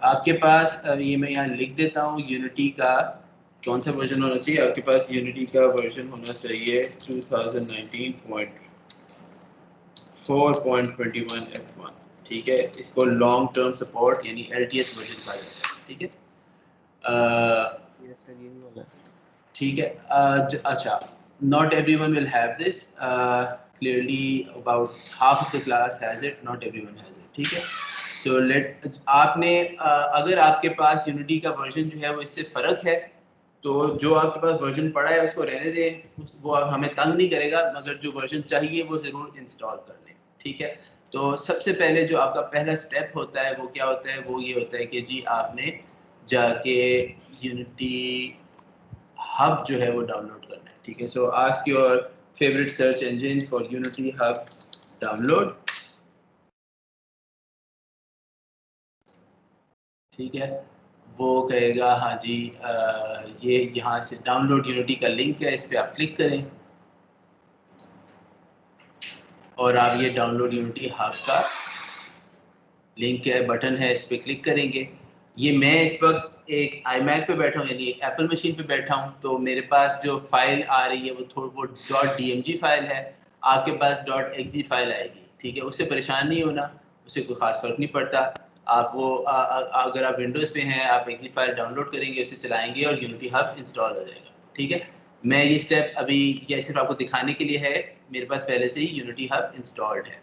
आपके पास ये मैं यहाँ लिख देता हूँ, यूनिटी का कौन सा वर्जन होना चाहिए? आपके पास यूनिटी का वर्जन होना चाहिए 2019.4.21 F1। ठीक है, इसको लॉन्ग टर्म सपोर्ट यानी LTS वर्जन कहा जाता है। ठीक है, ठीक है। अच्छा, not everyone will have this, clearly about half of the class has it, not everyone has it। ठीक है, so आपने अगर आपके पास यूनिटी का वर्जन जो है वो इससे फ़र्क है तो जो आपके पास वर्जन पड़ा है उसको रहने दें, वो हमें तंग नहीं करेगा, मगर जो वर्जन चाहिए वो ज़रूर इंस्टॉल कर लें। ठीक है, तो सबसे पहले जो आपका पहला स्टेप होता है वो क्या होता है? वो ये होता है कि जी आपने जाके यूनिटी हब जो है वो डाउनलोड करना है। ठीक है, सो ask your favourite search engine for unity hub download. ठीक है, वो कहेगा हाँ जी ये यहाँ से डाउनलोड यूनिटी का लिंक है, इस पर आप क्लिक करें और आप ये डाउनलोड यूनिटी हब का लिंक है, बटन है, इस पर क्लिक करेंगे। ये मैं इस वक्त एक iMac पे बैठा हूँ यानी एक एप्पल मशीन पे बैठा हूँ, तो मेरे पास जो फाइल आ रही है वो .dmg फाइल है, आपके पास .exe फाइल आएगी। ठीक है, उससे परेशान नहीं होना, उससे कोई ख़ास फ़र्क नहीं पड़ता। आप वो अगर आप विंडोज़ पे हैं आप exe फाइल डाउनलोड करेंगे, उसे चलाएँगे और यूनिटी हब इंस्टॉल हो जाएगा। ठीक है, मैं ये स्टेप अभी ये सिर्फ आपको दिखाने के लिए है, मेरे पास पहले से ही यूनिटी हब इंस्टॉल्ड है।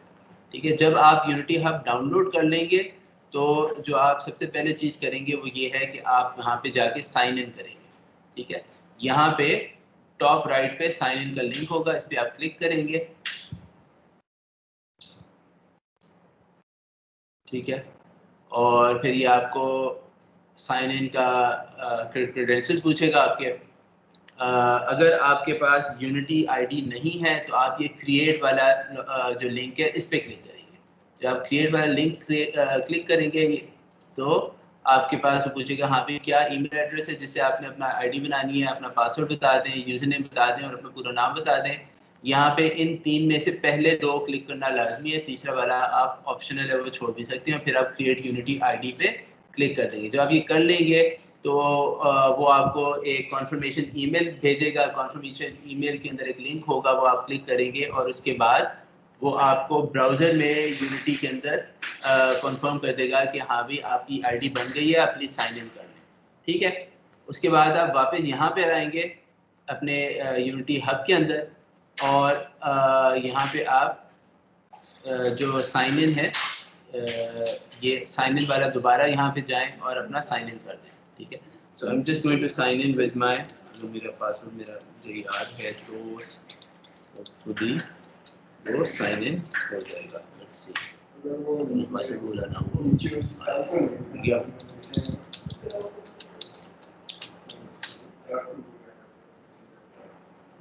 ठीक है, जब आप यूनिटी हब डाउनलोड कर लेंगे तो जो आप सबसे पहले चीज़ करेंगे वो ये है कि आप यहाँ पे जाके साइन इन करेंगे। ठीक है, यहाँ पे टॉप राइट पे साइन इन का लिंक होगा, इस पर आप क्लिक करेंगे। ठीक है, और फिर ये आपको साइन इन का क्रेडेंशियल्स पूछेगा आपके। अगर आपके पास यूनिटी आईडी नहीं है तो आप ये क्रिएट वाला जो लिंक है इस पर क्लिक करेंगे। जब आप क्रिएट वाला लिंक क्लिक करेंगे तो आपके पास वो पूछेगा हाँ भाई क्या ईमेल एड्रेस है जिससे आपने अपना आईडी बनानी है, अपना पासवर्ड बता दें, यूज़र नेम बता दें और अपना पूरा नाम बता दें। यहाँ पे इन तीन में से पहले दो क्लिक करना लाजमी है, तीसरा वाला आप ऑप्शनल है वो छोड़ भी सकते हैं। फिर आप क्रिएट यूनिटी आईडी पे क्लिक कर देंगे। जब आप ये कर लेंगे तो वो आपको एक कॉन्फर्मेशन ईमेल भेजेगा। कॉन्फर्मेशन ईमेल के अंदर एक लिंक होगा, वो आप क्लिक करेंगे और उसके बाद वो आपको ब्राउज़र में यूनिटी के अंदर कंफर्म कर देगा कि हाँ भाई आपकी आईडी बन गई है, आप प्लीज़ साइन इन कर लें। ठीक है, उसके बाद आप वापस यहाँ पे आएंगे अपने यूनिटी हब के अंदर और यहाँ पे आप जो साइन इन है ये साइन इन वाला दोबारा यहाँ पे जाएं और अपना साइन इन कर दें। ठीक है, so I am just going to sign in with my, जो मेरा पासवर्ड मेरा मुझे याद है तो होपफुली वो साइन इन हो जाएगा। लेट्स सी, पासवर्ड बोला ना हो गया।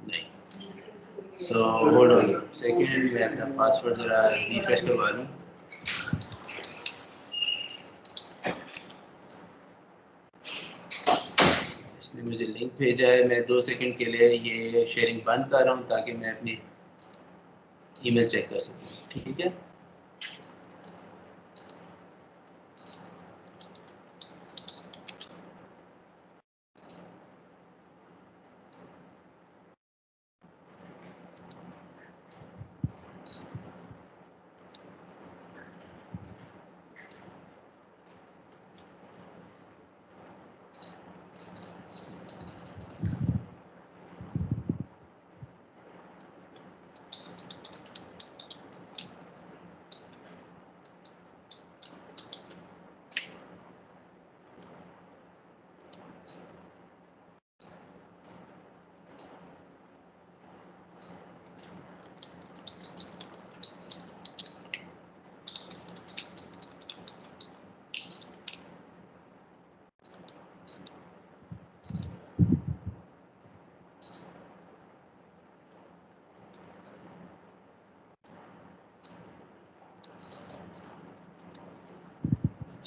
नहीं, सो होल्ड ऑन सेकंड, मैं अपना पासवर्ड ज़रा रिफ्रेश करवा लूँ। इसने मुझे लिंक भेजा है, मैं 2 सेकंड के लिए ये शेयरिंग बंद कर रहा हूँ ताकि मैं अपनी ईमेल चेक कर सकूँ। ठीक है,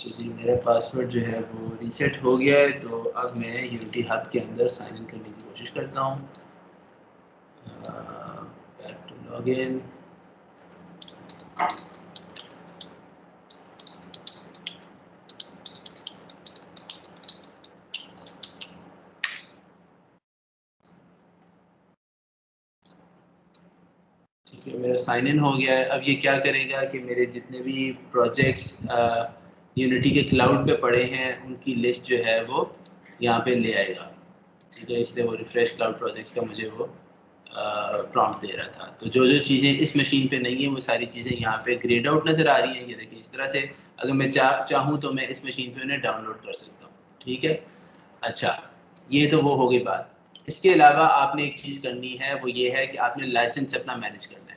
जी मेरा पासवर्ड जो है वो रीसेट हो गया है, तो अब मैं यूनिटी हब के अंदर साइन इन करने की कोशिश करता हूँ। Back to login. मेरा साइन इन हो गया है। अब ये क्या करेगा कि मेरे जितने भी प्रोजेक्ट्स यूनिटी के क्लाउड पे पड़े हैं उनकी लिस्ट जो है वो यहाँ पे ले आएगा, ठीक है। इसलिए वो रिफ्रेश क्लाउड प्रोजेक्ट्स का मुझे वो प्रॉम्प्ट दे रहा था। तो जो जो चीज़ें इस मशीन पे नहीं है वो सारी चीज़ें यहाँ पे ग्रेड आउट नज़र आ रही हैं। ये देखिए इस तरह से अगर मैं चाहूँ तो मैं इस मशीन पे उन्हें डाउनलोड कर सकता हूँ, ठीक है। अच्छा, ये तो वो हो गई बात। इसके अलावा आपने एक चीज़ करनी है, वो ये है कि आपने लाइसेंस अपना मैनेज करना है।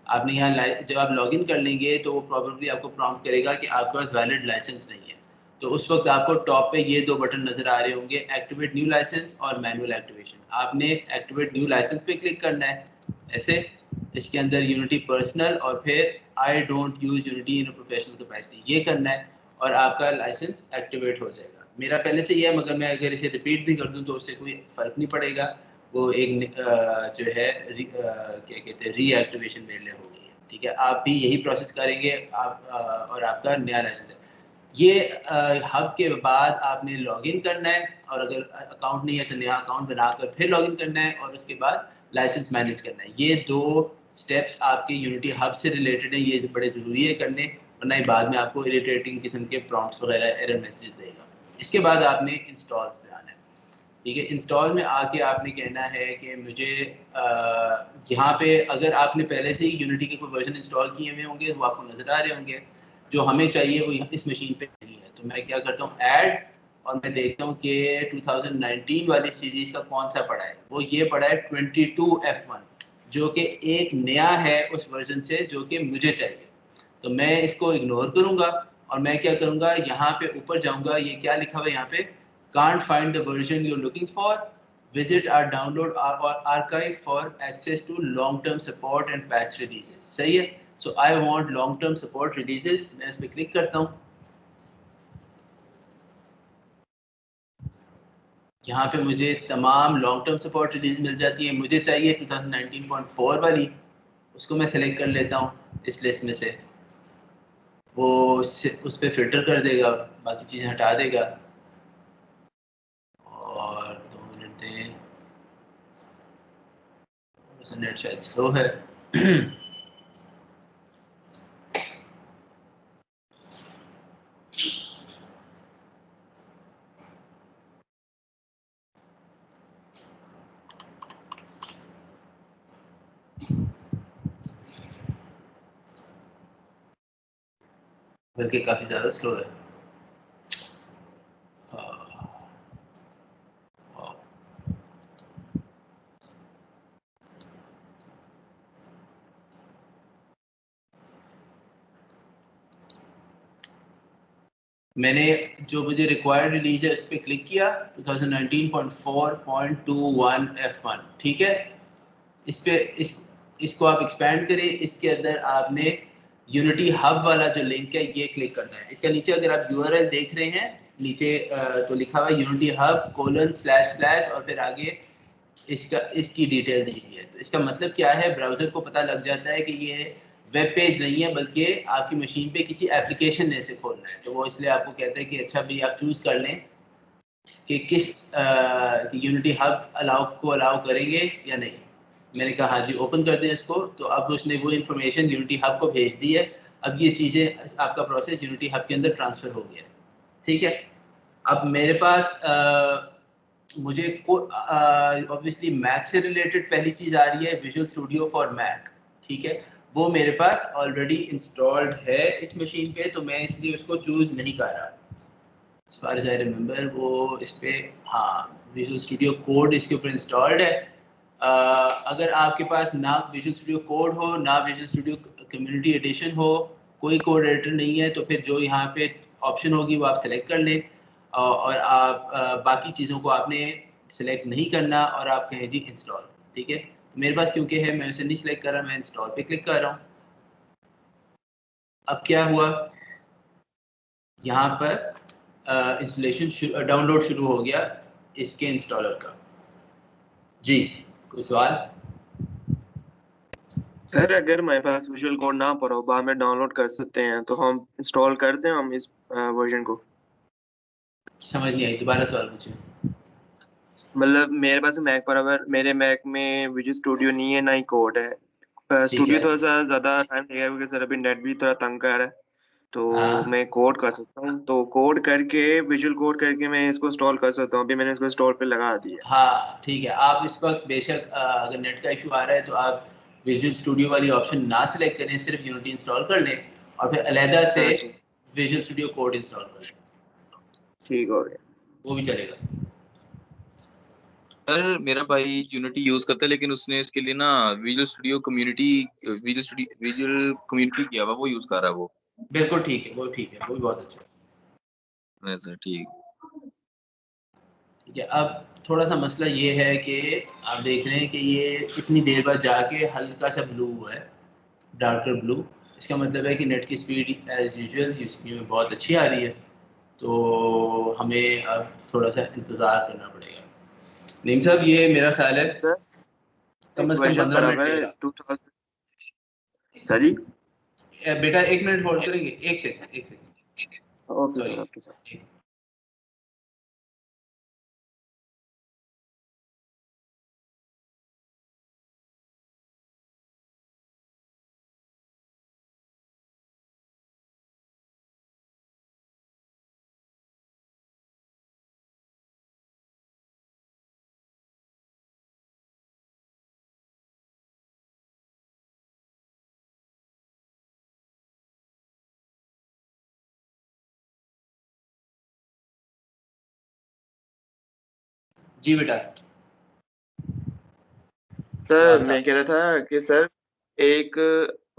आपने यहाँ जब आप लॉगिन कर लेंगे तो वो प्रॉब्लली आपको प्रॉम्प्ट करेगा कि आपके पास वैलिड लाइसेंस नहीं है। तो उस वक्त आपको टॉप पे ये दो बटन नज़र आ रहे होंगे, एक्टिवेट न्यू लाइसेंस और मैनुअल एक्टिवेशन। आपने एक्टिवेट न्यू लाइसेंस पे क्लिक करना है ऐसे। इसके अंदर यूनिटी पर्सनल और फिर I don't use unity in professional capacity ये करना है और आपका लाइसेंस एक्टिवेट हो जाएगा। मेरा पहले से ही है, मगर मैं अगर इसे रिपीट भी कर दूं तो उससे कोई फ़र्क नहीं पड़ेगा। वो एक जो है क्या कहते हैं रीएक्टिवेशन मेरे लिए हो गई है, ठीक है। आप भी यही प्रोसेस करेंगे आप और आपका नया लाइसेंस है। ये हब के बाद आपने लॉगिन करना है और अगर अकाउंट नहीं है तो नया अकाउंट बनाकर फिर लॉगिन करना है और उसके बाद लाइसेंस मैनेज करना है। ये दो स्टेप्स आपके यूनिटी हब से रिलेटेड हैं, ये बड़े ज़रूरी है करने, वरना ये बाद में आपको इरिटेटिंग किस्म के प्रॉम्प्ट्स वगैरह एरर मैसेज देगा। इसके बाद आपने इंस्टॉल्स पे आना है, ठीक है। इंस्टॉल में आके आपने कहना है कि मुझे यहाँ पे अगर आपने पहले से ही यूनिटी के कोई वर्जन इंस्टॉल किए हुए होंगे वो आपको नज़र आ रहे होंगे। जो हमें चाहिए वो इस मशीन पे नहीं है, तो मैं क्या करता हूँ ऐड, और मैं देखता हूँ कि 2019 वाली सीरीज का कौन सा पड़ा है। वो ये पड़ा है 22F1, जो कि एक नया है उस वर्जन से जो कि मुझे चाहिए। तो मैं इसको इग्नोर करूँगा और मैं क्या करूँगा, यहाँ पे ऊपर जाऊँगा, ये क्या लिखा हुआ है यहाँ पे, can't find the version you're looking for, visit our download or archive for access to long term support and patch releases। सही है। So I want long term support releases, मैं इस पर क्लिक करता हूँ। यहाँ पे मुझे तमाम लॉन्ग टर्म सपोर्ट रिलीज मिल जाती है। मुझे चाहिए 2019.4 वाली, उसको मैं सेलेक्ट कर लेता हूँ इस लिस्ट में से। वो उस पर फिल्टर कर देगा, बाकी चीज़ें हटा देगा। और 2 मिनट दें, नेट शायद स्लो है। बल्कि काफ़ी ज़्यादा स्लो है। मैंने जो मुझे रिक्वायर्ड रिलीज है उस पर क्लिक किया, 2019.4.21 F1, ठीक है। इस पे इसको आप एक्सपैंड करें। इसके अंदर आपने यूनिटी हब वाला जो लिंक है ये क्लिक करना है। इसका नीचे अगर आप यूआरएल देख रहे हैं नीचे तो लिखा हुआ है यूनिटी हब : और फिर आगे इसकी डिटेल दी हुई है। तो इसका मतलब क्या है, ब्राउज़र को पता लग जाता है कि ये वेब पेज नहीं है बल्कि आपकी मशीन पे किसी एप्लीकेशन ने से खोलना है। तो वो इसलिए आपको कहता है कि अच्छा भाई आप चूज़ कर लें कि किस यूनिटी हब अलाउ करेंगे या नहीं। मैंने कहा हाँ जी ओपन कर दें इसको। तो अब उसने वो इन्फॉर्मेशन यूनिटी हब को भेज दी है। अब ये चीज़ें आपका प्रोसेस यूनिटी हब के अंदर ट्रांसफ़र हो गया है, ठीक है। अब मेरे पास मुझे ऑब्वियसली मैक से रिलेटेड पहली चीज़ आ रही है, विजुअल स्टूडियो फॉर मैक, ठीक है। वो मेरे पास ऑलरेडी इंस्टॉल्ड है इस मशीन पे, तो मैं इसलिए उसको चूज़ नहीं कर रहा। as far as I remember वो इस पे हाँ विजुअल स्टूडियो कोड इसके ऊपर इंस्टॉल्ड है। अगर आपके पास ना विजुअल स्टूडियो कोड हो ना विजुअल स्टूडियो कम्युनिटी एडिशन हो, कोई कोड एडिटर नहीं है, तो फिर जो यहाँ पे ऑप्शन होगी वो आप सेलेक्ट कर लें और आप बाकी चीज़ों को आपने सेलेक्ट नहीं करना और आप कहें जी इंस्टॉल, ठीक है। तो मेरे पास क्योंकि है मैं उसे नहीं सेलेक्ट कर रहा, मैं इंस्टॉल पे क्लिक कर रहा हूँ। अब क्या हुआ, यहाँ पर इंस्टॉलेशन डाउनलोड शुरू हो गया इसके इंस्टॉलर का। जी कोई सवाल? सर अगर हमारे पास विजुअल कोड ना पड़ा हो, बाद में डाउनलोड कर सकते हैं, तो हम इंस्टॉल कर दें हम इस वर्जन को? समझ नहीं आई, दोबारा सवाल पूछें। मतलब मेरे पास मैक पर, अगर मेरे मैक में विजुअल स्टूडियो नहीं है ना ही कोड है, ठीक स्टूडियो है। थोड़ा सा ज्यादा टाइम लगेगा क्योंकि सर अभी नेट भी थोड़ा तंग कर रहा है, तो हाँ मैं कोड कर सकता हूँ, तो कोड करके विजुअल कोड करके मैं इसको इंस्टॉल कर सकता हूँ। अभी मैंने इसको इंस्टॉल पे लगा दिया। हाँ ठीक है, आप इस वक्त बेशक अगर नेट का इशू आ रहा है तो आप विजुअल स्टूडियो वाली ऑप्शन ना सिलेक्ट करें, सिर्फ यूनिटी इंस्टॉल कर लें और फिर अलहदा से अच्छा, विजुअल स्टूडियो कोड इंस्टॉल कर लें, ठीक हो गया। वो भी चलेगा। सर मेरा भाई यूनिटी यूज करता है, लेकिन उसने इसके लिए ना विजुअल कम्युनिटी किया हुआ, वो यूज कर रहा है वो। बिल्कुल ठीक है, वो ठीक है, वो भी बहुत अच्छा है। सर ठीक। ठीक है, अब थोड़ा सा मसला ये है कि आप देख रहे हैं कि ये इतनी देर बाद जाके हल्का सा ब्लू हुआ है, डार्कर ब्लू। इसका मतलब है कि नेट की स्पीड एज यूजुअल यूसीपी में बहुत अच्छी आ रही है, तो हमें अब थोड़ा सा इंतज़ार करना पड़ेगा। नईम साहब, ये मेरा ख्याल है सर कम एक से कम वर्जन 15 पड़ा मिनट हुआ है लेगा। 2000। सर जी। बेटा 1 मिनट होल्ड करेंगे, एक सेकंड, एक second, okay sorry. Sir, okay sir. जी बेटा, सर सवाल था। मैं कह रहा था कि सर एक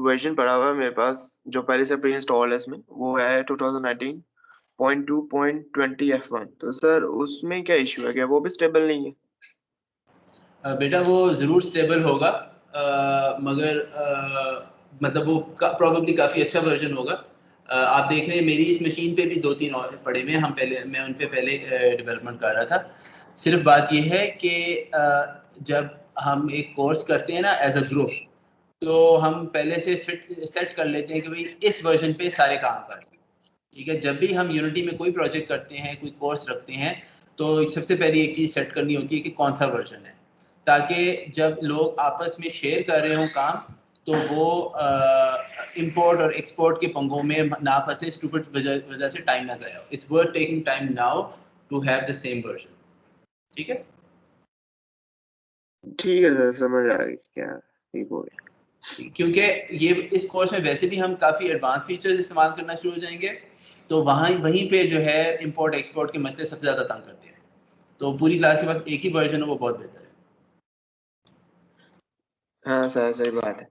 वर्जन पड़ा हुआ है मेरे पास जो पहले से प्री इंस्टॉल है इसमें, वो है 2019.2.20 F1। तो सर उसमें क्या इशू है, क्या वो भी स्टेबल नहीं है? बेटा वो ज़रूर स्टेबल होगा, मगर मतलब वो प्रॉबेबली काफ़ी अच्छा वर्जन होगा। आप देख रहे हैं मेरी इस मशीन पे भी 2-3 और पड़े हुए हैं, मैं उन पे पहले डेवलपमेंट कर रहा था। सिर्फ बात यह है कि जब हम एक कोर्स करते हैं ना एज अ ग्रुप, तो हम पहले से सेट कर लेते हैं कि भाई इस वर्जन पे सारे काम कर। ठीक है, जब भी हम यूनिटी में कोई प्रोजेक्ट करते हैं, कोई कोर्स रखते हैं, तो सबसे पहले एक चीज़ सेट करनी होती है कि कौन सा वर्जन है, ताकि जब लोग आपस में शेयर कर रहे हों काम, तो वो इंपोर्ट और एक्सपोर्ट के पंगों में ना फंसे, स्टूपिड वजह से टाइम ना जाए। It's worth taking time now to have the same version. ठीक है, ठीक है सर, समझ आ गई क्या, ठीक हो गया। क्योंकि ये इस कोर्स में वैसे भी हम काफ़ी एडवांस फीचर्स इस्तेमाल करना शुरू हो जाएंगे, तो वहीं पे जो है इंपोर्ट एक्सपोर्ट के मसले सबसे ज़्यादा तंग करते हैं। तो पूरी क्लास के पास एक ही वर्जन हो, वो बहुत बेहतर है। हाँ सर, सही बात है।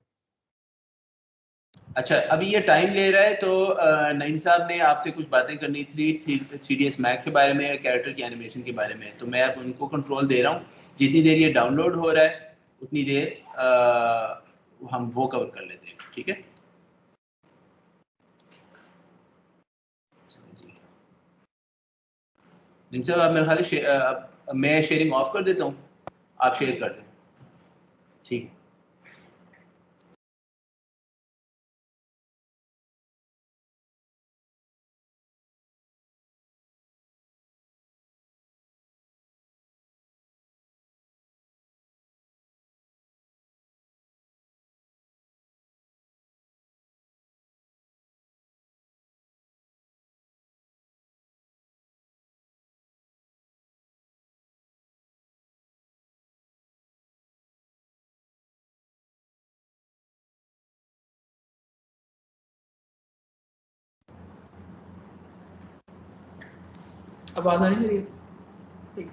अच्छा, अभी ये टाइम ले रहा है, तो नईम साहब ने आपसे कुछ बातें करनी थी 3ds मैक्स के बारे में या कैरेक्टर की एनिमेशन के बारे में, तो मैं अब उनको कंट्रोल दे रहा हूँ। जितनी देर ये डाउनलोड हो रहा है उतनी देर हम वो कवर कर लेते हैं। ठीक है नईम साहब, आप मेरे ख्याल है मैं शेयरिंग ऑफ कर देता हूँ, आप शेयर कर दें। ठीक। आवाज़ आ रही है मेरी? ठीक।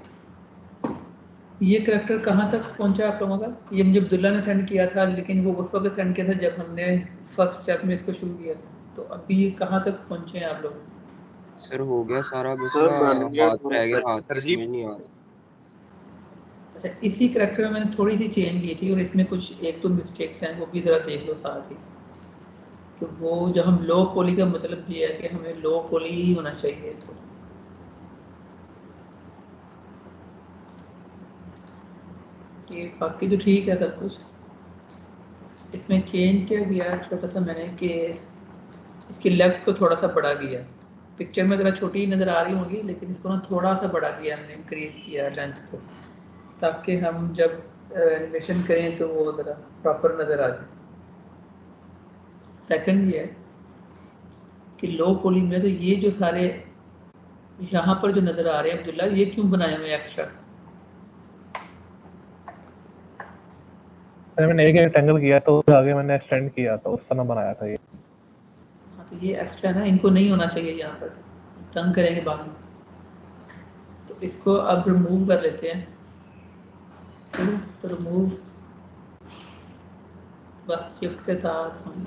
ये करैक्टर कहाँ तक पहुँचा आप लोगों का? ये मुझे अब्दुल्ला ने सेंड किया था, लेकिन वो उस वक्त सेंड किया था जब हमने फर्स्ट स्टेप में इसको शुरू किया था। तो अभी ये कहाँ तक पहुँचे हैं आप लोग? सर हो गया सारा, बस सर ना बन गया हाथ पूरा रह गया, हाथ सर की जी। समझ नहीं आ रही। अच्छा, इसी करैक्टर में मैंने थोड़ी सी चेंज की थी और इसमें कुछ एक दो मिस्टेक्स हैं, वो भी ज़रा देख लो साथ ही। कि वो जब हम लो पोली का मतलब ये है कि हमें लो पोली ही होना चाहिए इसको। ये बाकी तो ठीक है सब कुछ। इसमें चेंज क्या किया छोटा सा मैंने, कि इसकी लेफ्ट को थोड़ा सा बड़ा किया। पिक्चर में ज़रा छोटी नज़र आ रही होंगी, लेकिन इसको ना थोड़ा सा बड़ा किया हमने, इंक्रीज किया लेंथ को, ताकि हम जब एनिमेशन करें तो वो ज़रा प्रॉपर नज़र आ जाए। सेकंड ये है कि लो पोली में तो ये जो सारे यहाँ पर जो नजर आ रहे हैं अब्दुल्ला, ये क्यों बनाए हुए एक्स्ट्रा? मैंने एक रेक्टेंगल किया तो आगे मैंने एक्सटेंड किया था, उस तरह बनाया था ये। हाँ तो ये एक्स्ट्रा ना, इनको नहीं होना चाहिए यहाँ पर, तंग करेंगे बाद में। तो इसको अब रिमूव कर लेते हैं। ठीक है, तो रिमूव बस शिफ्ट के साथ हम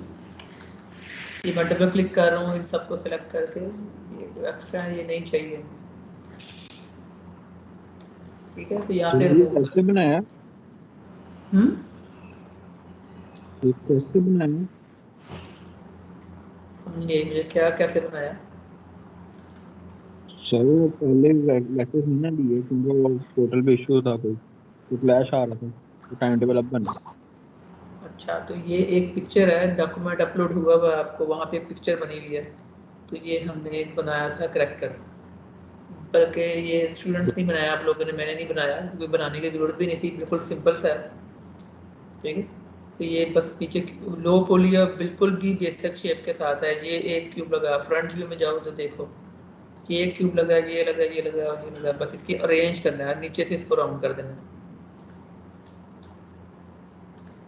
ये मैं डबल क्लिक कर रहा हूँ इन सबको सेलेक्ट करके। ये जो एक्स्ट्रा है ये नहीं चाहिए। ठीक है, तो यहाँ से ये कैसे बनाया? ये कैसे बनाया? ये मुझे क्या कैसे बनाया? सर वो पहले वैसे नहीं ना दिए, क्योंकि वो पोर्टल पे इशू था, कोई तो क्लैश आ रहा था, तो टाइम टेबल अब बना। अच्छा, तो ये एक पिक्चर है, डॉक्यूमेंट अपलोड हुआ हुआ है आपको, वहाँ पे पिक्चर बनी हुई है। तो ये हमने एक बनाया था करैक्टर, बल्कि ये स्टूडेंट्स नहीं बनाया, आप लोगों ने, मैंने नहीं बनाया, क्योंकि बनाने की ज़रूरत भी नहीं थी, बिल्कुल सिंपल सा है। ठीक है, तो ये बस नीचे लो पोली अब बिल्कुल भी बेसिक शेप के साथ है। ये एक क्यूब लगा, फ्रंट व्यू में जाओ तो देखो, ये एक क्यूब लगा, ये लगा, ये लगा, ये लगा, बस इसकी अरेंज करना है, नीचे से इसको राउंड कर देना है।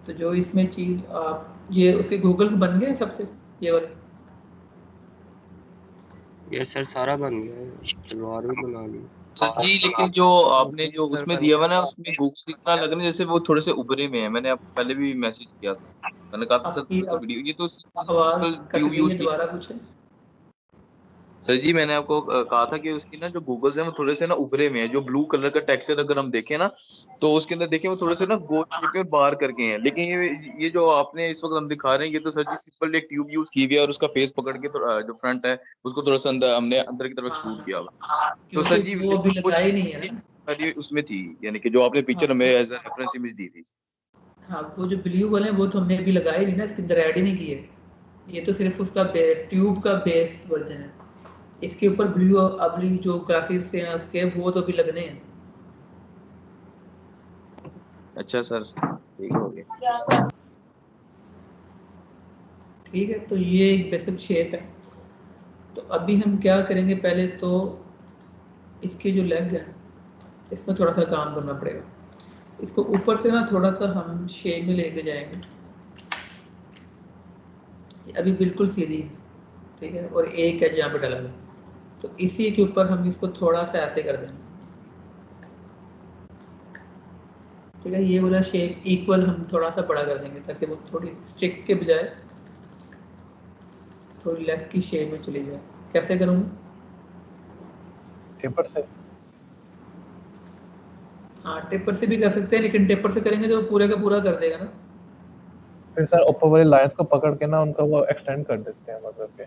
तो जो इसमें चीज़ आप ये उसके गूगल्स बन गए सबसे, ये वाले ये सर सारा बन गया है, तलवार भी बना ली। सर जी, लेकिन जो आपने जो सर उसमें बन दिया गया। हुआ ना, उसमें गूगल इतना लग रहा है जैसे वो थोड़े से उभरे में है। मैंने आपको पहले भी मैसेज किया था, मैंने कहा था सर आपकी थोड़ा सा वीडियो, ये तो आवाज़ सिंपल कट ट्यूब गई यूज है, की। दोबारा पूछें। सर जी, मैंने आपको कहा था कि उसकी ना जो गूगल्स है वो थोड़े से ना उभरे में है। जो ब्लू कलर का टेक्सचर अगर हम देखें ना, तो उसके अंदर देखें वो थोड़े से ना गोल शेप में बार करके हैं। लेकिन ये जो आपने इस वक्त हम दिखा रहे हैं, ये तो सर जी सिंपल एक ट्यूब यूज की हुई है, और उसका फेस पकड़ के जो फ्रंट है उसको थोड़ा सा अंदर हमने अंदर की तरफ एक्सट्रूड किया हुआ। तो क्योंकि सर जी वो अभी वो लगाई नहीं है ना। सर ये उसमें थी, यानी कि जो आपने हाँ, पिक्चर हमें एज ए रेफरेंस इमेज दी थी। हाँ, वो जो ब्लू वाले हैं वो तो हमने अभी लगाए नहीं ना, इसके अंदर ऐड ही नहीं किए। ये तो सिर्फ उसका ट्यूब का बेस वर्जन है। इसके ऊपर ब्लू अगली जो ग्राफिक्स हैं उसके, वो तो अभी लगने हैं। अच्छा सर, ठीक हो गया। ठीक है, तो ये एक बेसिक शेप है। तो अभी हम क्या करेंगे, पहले तो इसके जो लेग हैं इसमें थोड़ा सा काम करना पड़ेगा। इसको ऊपर से ना थोड़ा सा हम शेप में लेके जाएंगे। ये अभी बिल्कुल सीधी, ठीक है, और एक है जहाँ पे डला है, तो इसी के ऊपर हम इसको थोड़ा सा ऐसे कर देंगे। ठीक है, ये वाला शेप इक्वल हम थोड़ा सा बड़ा कर देंगे, ताकि वो थोड़ी स्टिक के बजाय थोड़ी लेफ्ट की शेप में चली जाए। कैसे करूँगा? टेपर से। हाँ, टेपर से भी कर सकते हैं, लेकिन टेपर से करेंगे तो पूरे का पूरा कर देगा ना। फिर सर ऊपर वाली लाइंस को पकड़ के ना उनका वो एक्सटेंड कर देते हैं, मतलब के।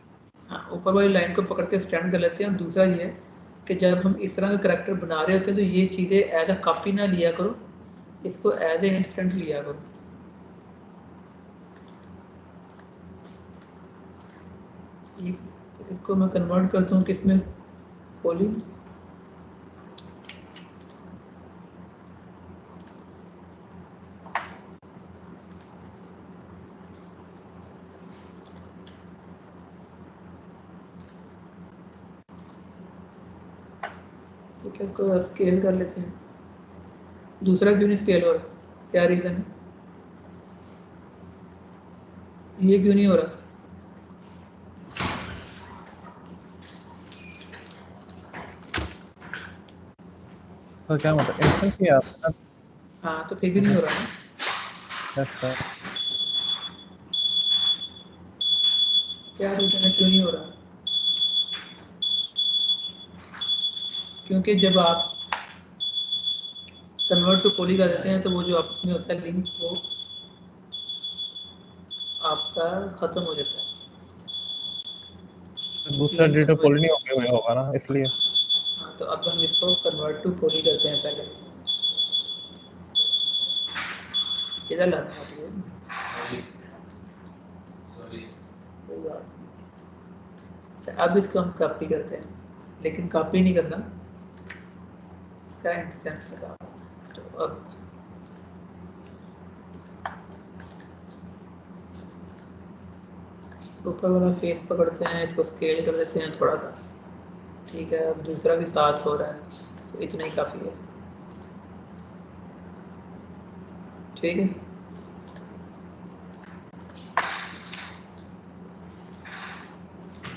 हाँ, ऊपर वाली लाइन को पकड़ के स्टैंड कर लेते हैं। और दूसरा ये है कि जब हम इस तरह का करैक्टर बना रहे होते हैं तो ये चीज़ें एज अ कॉपी ना लिया करो, इसको एज ए इंस्टेंट लिया करो। तो इसको मैं कन्वर्ट करता हूँ किसमें, पोली। ठीक है, इसको स्केल कर लेते हैं। दूसरा क्यों नहीं स्केल हो रहा, क्या रीज़न है? ये क्यों नहीं हो रहा? तो क्या मतलब इंस्टेंट किया आपने? हाँ, तो फिर भी नहीं हो रहा ना। अच्छा। क्या रीज़न है, क्यों नहीं हो रहा? क्योंकि जब आप कन्वर्ट टू पोली कर देते हैं तो वो जो आपस में होता है लिंक, वो आपका ख़त्म हो जाता है। दूसरा लिंक डेटा खत्म हो पोली नहीं जाता होके हुए होगा ना, इसलिए। है। हाँ, तो अब हम इसको कन्वर्ट टू पोली करते हैं पहले। इधर लाना है ये। कोई बात नहीं। अच्छा, अब इसको हम कॉपी करते हैं, लेकिन कॉपी नहीं करना, इसका इंस्टेंस लगा। तो अब ऊपर वाला फेस पकड़ते हैं, इसको स्केल कर देते हैं थोड़ा सा, ठीक है। अब दूसरा भी साथ हो रहा है, तो इतना ही काफ़ी है, ठीक है।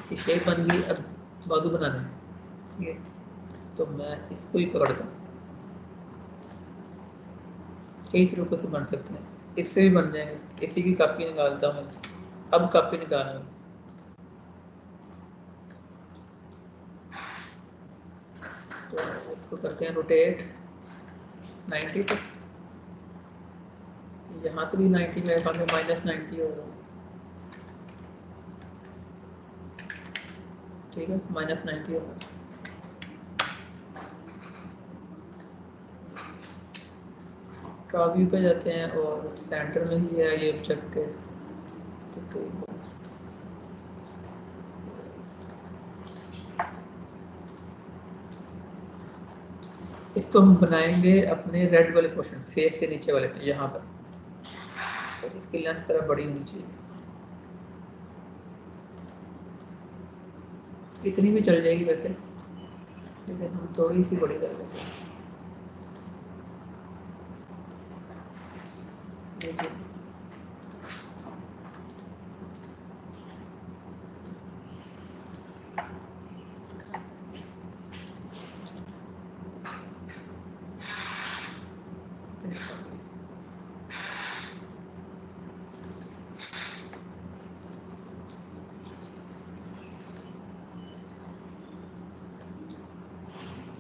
कि शेप बन गई, अब बाजू बनाना है, ठीक है। तो मैं इसको ही पकड़ता हूँ, कई तरीकों से बन सकते हैं, इससे भी बन जाएंगे। इसी की कॉपी निकालता हूँ, अब कॉपी निकालना, तो इसको करते हैं रोटेट 90 तक, यहाँ से भी 90 में -90 होगा, ठीक है, -90 होगा। टॉप व्यू पे जाते हैं और सेंटर में ही है ये ऑब्जेक्ट के, तो इसको हम बनाएंगे अपने रेड वाले पोर्शन, फेस से नीचे वाले पे, यहाँ पर। तो इसकी लेंथ जरा बड़ी होनी चाहिए, इतनी भी चल जाएगी वैसे, लेकिन हम थोड़ी सी बड़ी कर लेते हैं।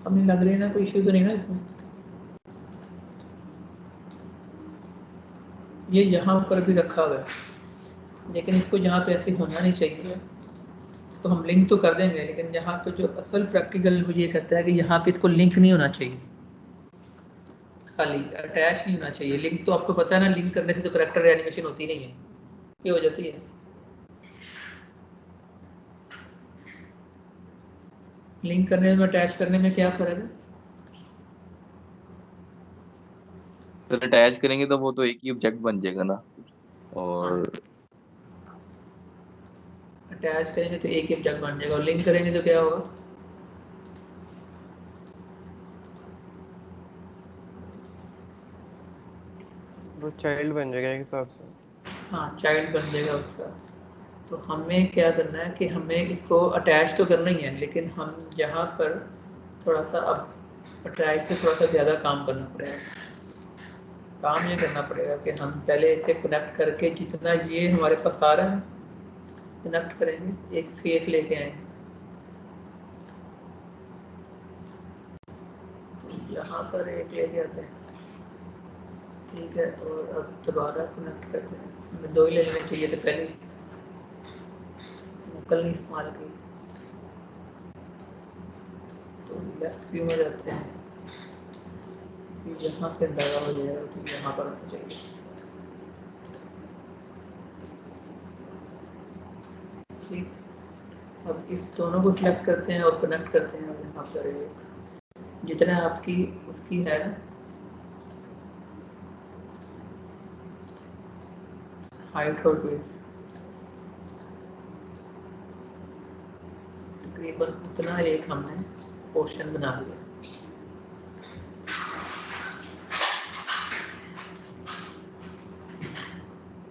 हमें लग रही है ना, कोई इश्यू तो नहीं ना इसमें। ये यहाँ पर भी रखा हुआ है, लेकिन इसको यहाँ पे ऐसे होना नहीं चाहिए। इसको हम लिंक तो कर देंगे, लेकिन यहाँ पे जो असल प्रैक्टिकल ये कहता है कि यहाँ पे इसको लिंक नहीं होना चाहिए, खाली अटैच नहीं होना चाहिए। लिंक तो आपको पता है ना, लिंक करने से तो करेक्टर एनिमेशन होती नहीं है, ये हो जाती है। लिंक करने में अटैच करने में क्या फ़र्क है? तो अटैच करेंगे तो वो तो एक ही ऑब्जेक्ट बन जाएगा ना, और अटैच करेंगे तो एक ही ऑब्जेक्ट बन जाएगा, और लिंक करेंगे तो क्या होगा? वो चाइल्ड बन जाएगा एक हिसाब से। हाँ, चाइल्ड बन जाएगा उसका। तो हमें क्या करना है कि हमें इसको अटैच तो करना ही है, लेकिन हम यहाँ पर थोड़ा सा अब अटैच से थोड़ा सा ज़्यादा काम करना पड़ेगा। काम ये करना पड़ेगा कि हम पहले इसे कनेक्ट करके, जितना ये हमारे पास आ रहा है कनेक्ट करेंगे, एक फेस लेके आएंगे, तो यहाँ पर एक लेके आते हैं, ठीक है। और अब दोबारा कनेक्ट करते हैं, हमें दो ही ले लेने चाहिए थे पहले, नकल नहीं इस्तेमाल की। तो लेफ्ट व्यू में जाते हैं, यहाँ से अंदाजा हो जाएगा कि यहाँ पर आना चाहिए, ठीक। अब इस दोनों को सिलेक्ट करते हैं और कनेक्ट करते हैं, और यहाँ पर एक जितना आपकी उसकी है हाइट और बेस, तकरीबन उतना एक हमने पोर्शन बना दिया।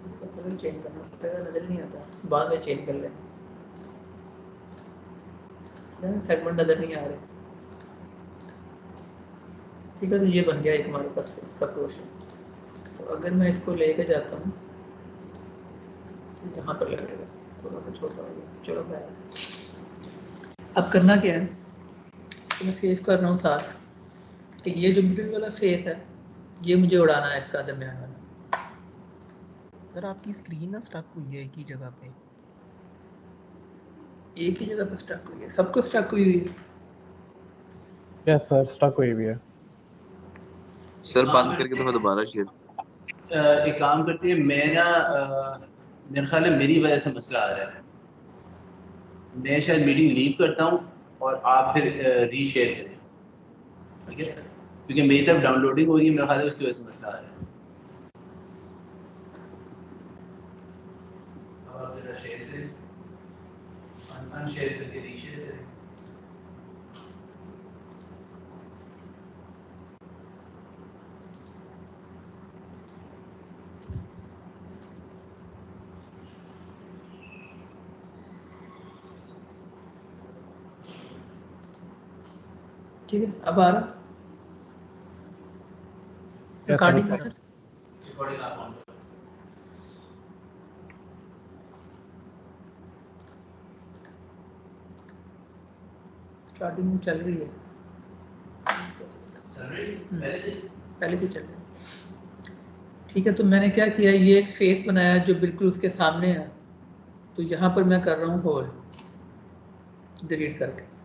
इसका कलर चेंज करना पड़ेगा, नजर नहीं आता, बाद में चेंज कर लेंगे, सेगमेंट नजर नहीं आ रहे, ठीक है। तो ये बन गया एक हमारे पास इसका पोर्शन। तो अगर मैं इसको लेके जाता हूँ, यहाँ पर लगेगा, थोड़ा सा छोटा हो गया, चलो मैं अब करना क्या है, तो मैं सेव कर रहा हूँ साथ, कि ये जो मिडिल वाला फेस है ये मुझे उड़ाना है, इसका दरमियान वाला। सर आपकी स्क्रीन ना स्टक हुई है एक ही जगह पे। एक ही जगह पर स्टक हुई है, सबको स्टक हुई हुई है। यस सर, स्टक हुई भी है। सर बंद करके तो मैं दोबारा शेयर। एक काम करते हैं, मैं ना मेरे ख्याल है मेरी वजह से मसला आ रहा है, मैं शायद मीटिंग लीव करता हूँ और आप फिर रीशेयर करें, ठीक है, क्योंकि मेरी तरफ डाउनलोडिंग हो रही है, मेरे ख्याल है उसकी वजह से मसला आ रहा है। अब आप जरा शेयर करें। अनशेयर करके रीशेयर करें। ठीक है, अब आ रहा रिकॉर्डिंग sir. रिकॉर्डिंग आप ऑन करो। स्टार्टिंग चल रही है, चल रही है पहले से चल रही है। ठीक है, तो मैंने क्या किया, ये एक फेस बनाया जो बिल्कुल उसके सामने है, तो यहाँ पर मैं कर रहा हूँ होल डिलीट करके।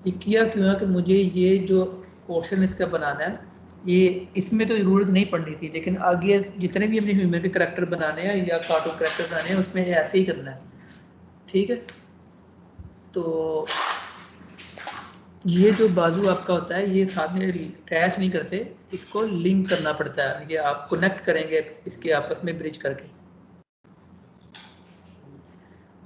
ये किया क्यों है कि मुझे ये जो पोर्शन इसका बनाना है, ये इसमें तो ज़रूरत नहीं पड़नी थी, लेकिन आगे जितने भी हमने ह्यूमन के करैक्टर बनाने हैं या कार्टून करैक्टर बनाने हैं उसमें ऐसे ही करना है। ठीक है, तो ये जो बाजू आपका होता है ये साथ में अटैच नहीं करते, इसको लिंक करना पड़ता है, ये आप कनेक्ट करेंगे इसके आपस में ब्रिज करके।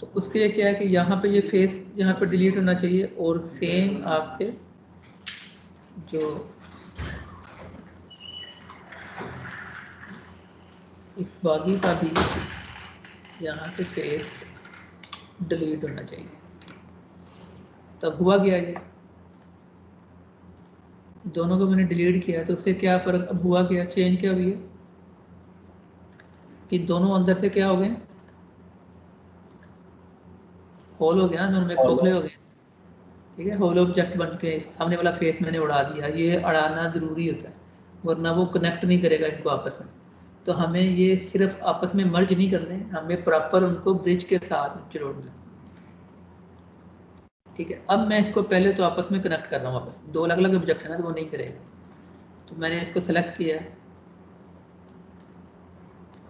तो उसके लिए क्या है कि यहाँ पे ये फेस यहाँ पे डिलीट होना चाहिए, और सेम आपके जो इस बाजू का भी यहाँ से फेस डिलीट होना चाहिए। तब हुआ गया, ये दोनों को मैंने डिलीट किया तो उससे क्या फ़र्क अब हुआ, क्या चेंज क्या हुई है कि दोनों अंदर से क्या हो गए, होल हो गया, दोनों में खोखले हो गए। ठीक है, होल ऑब्जेक्ट बन के सामने वाला फेस मैंने उड़ा दिया, ये अड़ाना ज़रूरी होता है वरना वो कनेक्ट नहीं करेगा इनको आपस में। तो हमें ये सिर्फ आपस में मर्ज नहीं करने, हमें प्रॉपर उनको ब्रिज के साथ जोड़ना है। ठीक है, अब मैं इसको पहले तो आपस में कनेक्ट कर रहा हूँ, आपस में दो अलग अलग ऑब्जेक्ट है ना, तो वो नहीं करेगा। तो मैंने इसको सेलेक्ट किया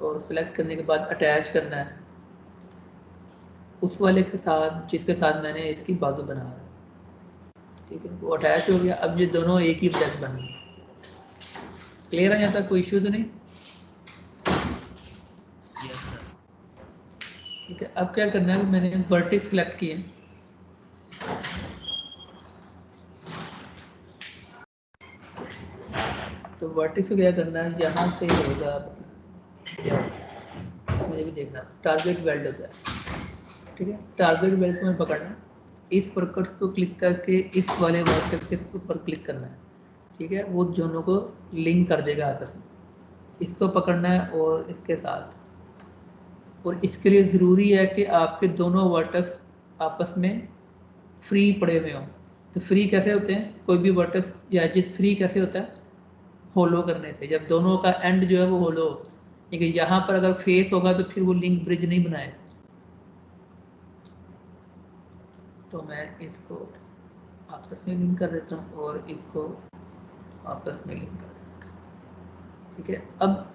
और सेलेक्ट करने के बाद अटैच करना है उस वाले के साथ जिसके साथ मैंने इसकी बाजू बना है। ठीक है, वो अटैच हो गया, अब ये दोनों एक ही ऑब्जेक्ट बन गए। क्लियर है, यहाँ तक कोई इश्यू तो नहीं? ठीक है, अब क्या करना है, मैंने वर्टेक्स सेलेक्ट किए, तो वर्टेक्स को क्या करना है, यहाँ से होगा, मुझे भी देखना टारगेट वेल्ड होता है। ठीक है, टारगेट वेल्ड को मैं पकड़ना है, इस वर्कर्स को क्लिक करके इस वाले वर्कर्स के ऊपर क्लिक करना है। ठीक है, वो दोनों को लिंक कर देगा आपस में, इसको पकड़ना है और इसके साथ। और इसके लिए ज़रूरी है कि आपके दोनों वर्टेक्स आपस में फ्री पड़े हुए हों। तो फ्री कैसे होते हैं, कोई भी वर्टेक्स या एजेस फ्री कैसे होता है, होलो करने से, जब दोनों का एंड जो है वो होलो। ठीक है, यहाँ पर अगर फेस होगा तो फिर वो लिंक ब्रिज नहीं बनाए। तो मैं इसको आपस में लिंक कर देता हूँ और इसको आपस में लिंक कर देता हूँ। ठीक है, अब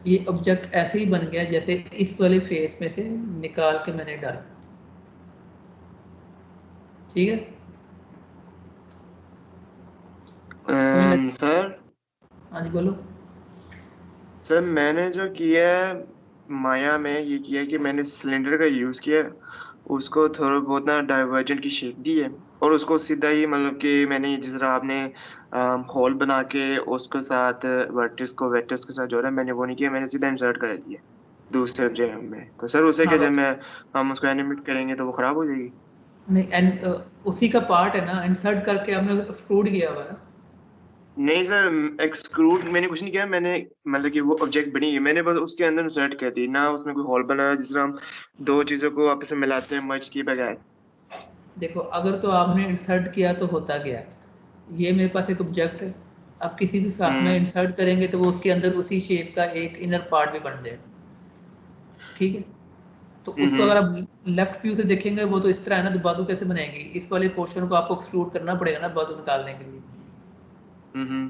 ये ऑब्जेक्ट ऐसे ही बन गया जैसे इस वाले फेस में से निकाल के मैंने डाला। ठीक है, सर हाँ जी बोलो। सर मैंने जो किया है माया में ये किया कि मैंने सिलेंडर का यूज़ किया, उसको थोड़ा बहुत ना डाइवर्जेंट की शेप दी है, और उसको सीधा ही मतलब कि मैंने जिस तरह आपने होल बना के उसके साथ वर्टिस को वेक्टर्स के साथ जोड़ा, मैंने वो नहीं किया, मैंने सीधा इंसर्ट कर दिया दूसरे ऑब्जेक्ट में। तो सर उसे हाँ क्या जब बस, मैं हम उसको एनिमेट करेंगे तो वो खराब हो जाएगी? नहीं एंड उसी का पार्ट है ना, इंसर्ट करके हमने एक्सट्रूड किया हुआ है ना। नहीं सर, एक्सक्लूड मैंने कुछ नहीं किया, मैंने मतलब कि वो ऑब्जेक्ट बनी है, मैंने बस उसके अंदर इंसर्ट कर दी ना, उसमें कोई होल बनाया जिस तरह हम दो चीजों को आपस में मिलाते हैं मर्ज किए बगैर। देखो, अगर तो आपने इंसर्ट किया तो होता गया, ये मेरे पास एक ऑब्जेक्ट है, आप किसी भी साथ में हम्म इंसर्ट करेंगे तो वो उसके अंदर उसी शेप का एक इनर पार्ट भी बन जाएगा। ठीक है, तो उसको अगर हम्म आप लेफ्ट व्यू से देखेंगे वो तो इस तरह है ना, तो बाजू कैसे बनाएंगे, इस वाले पोर्शन को आपको एक्सट्रूड करना पड़ेगा ना बाजू निकालने के लिए। हम्म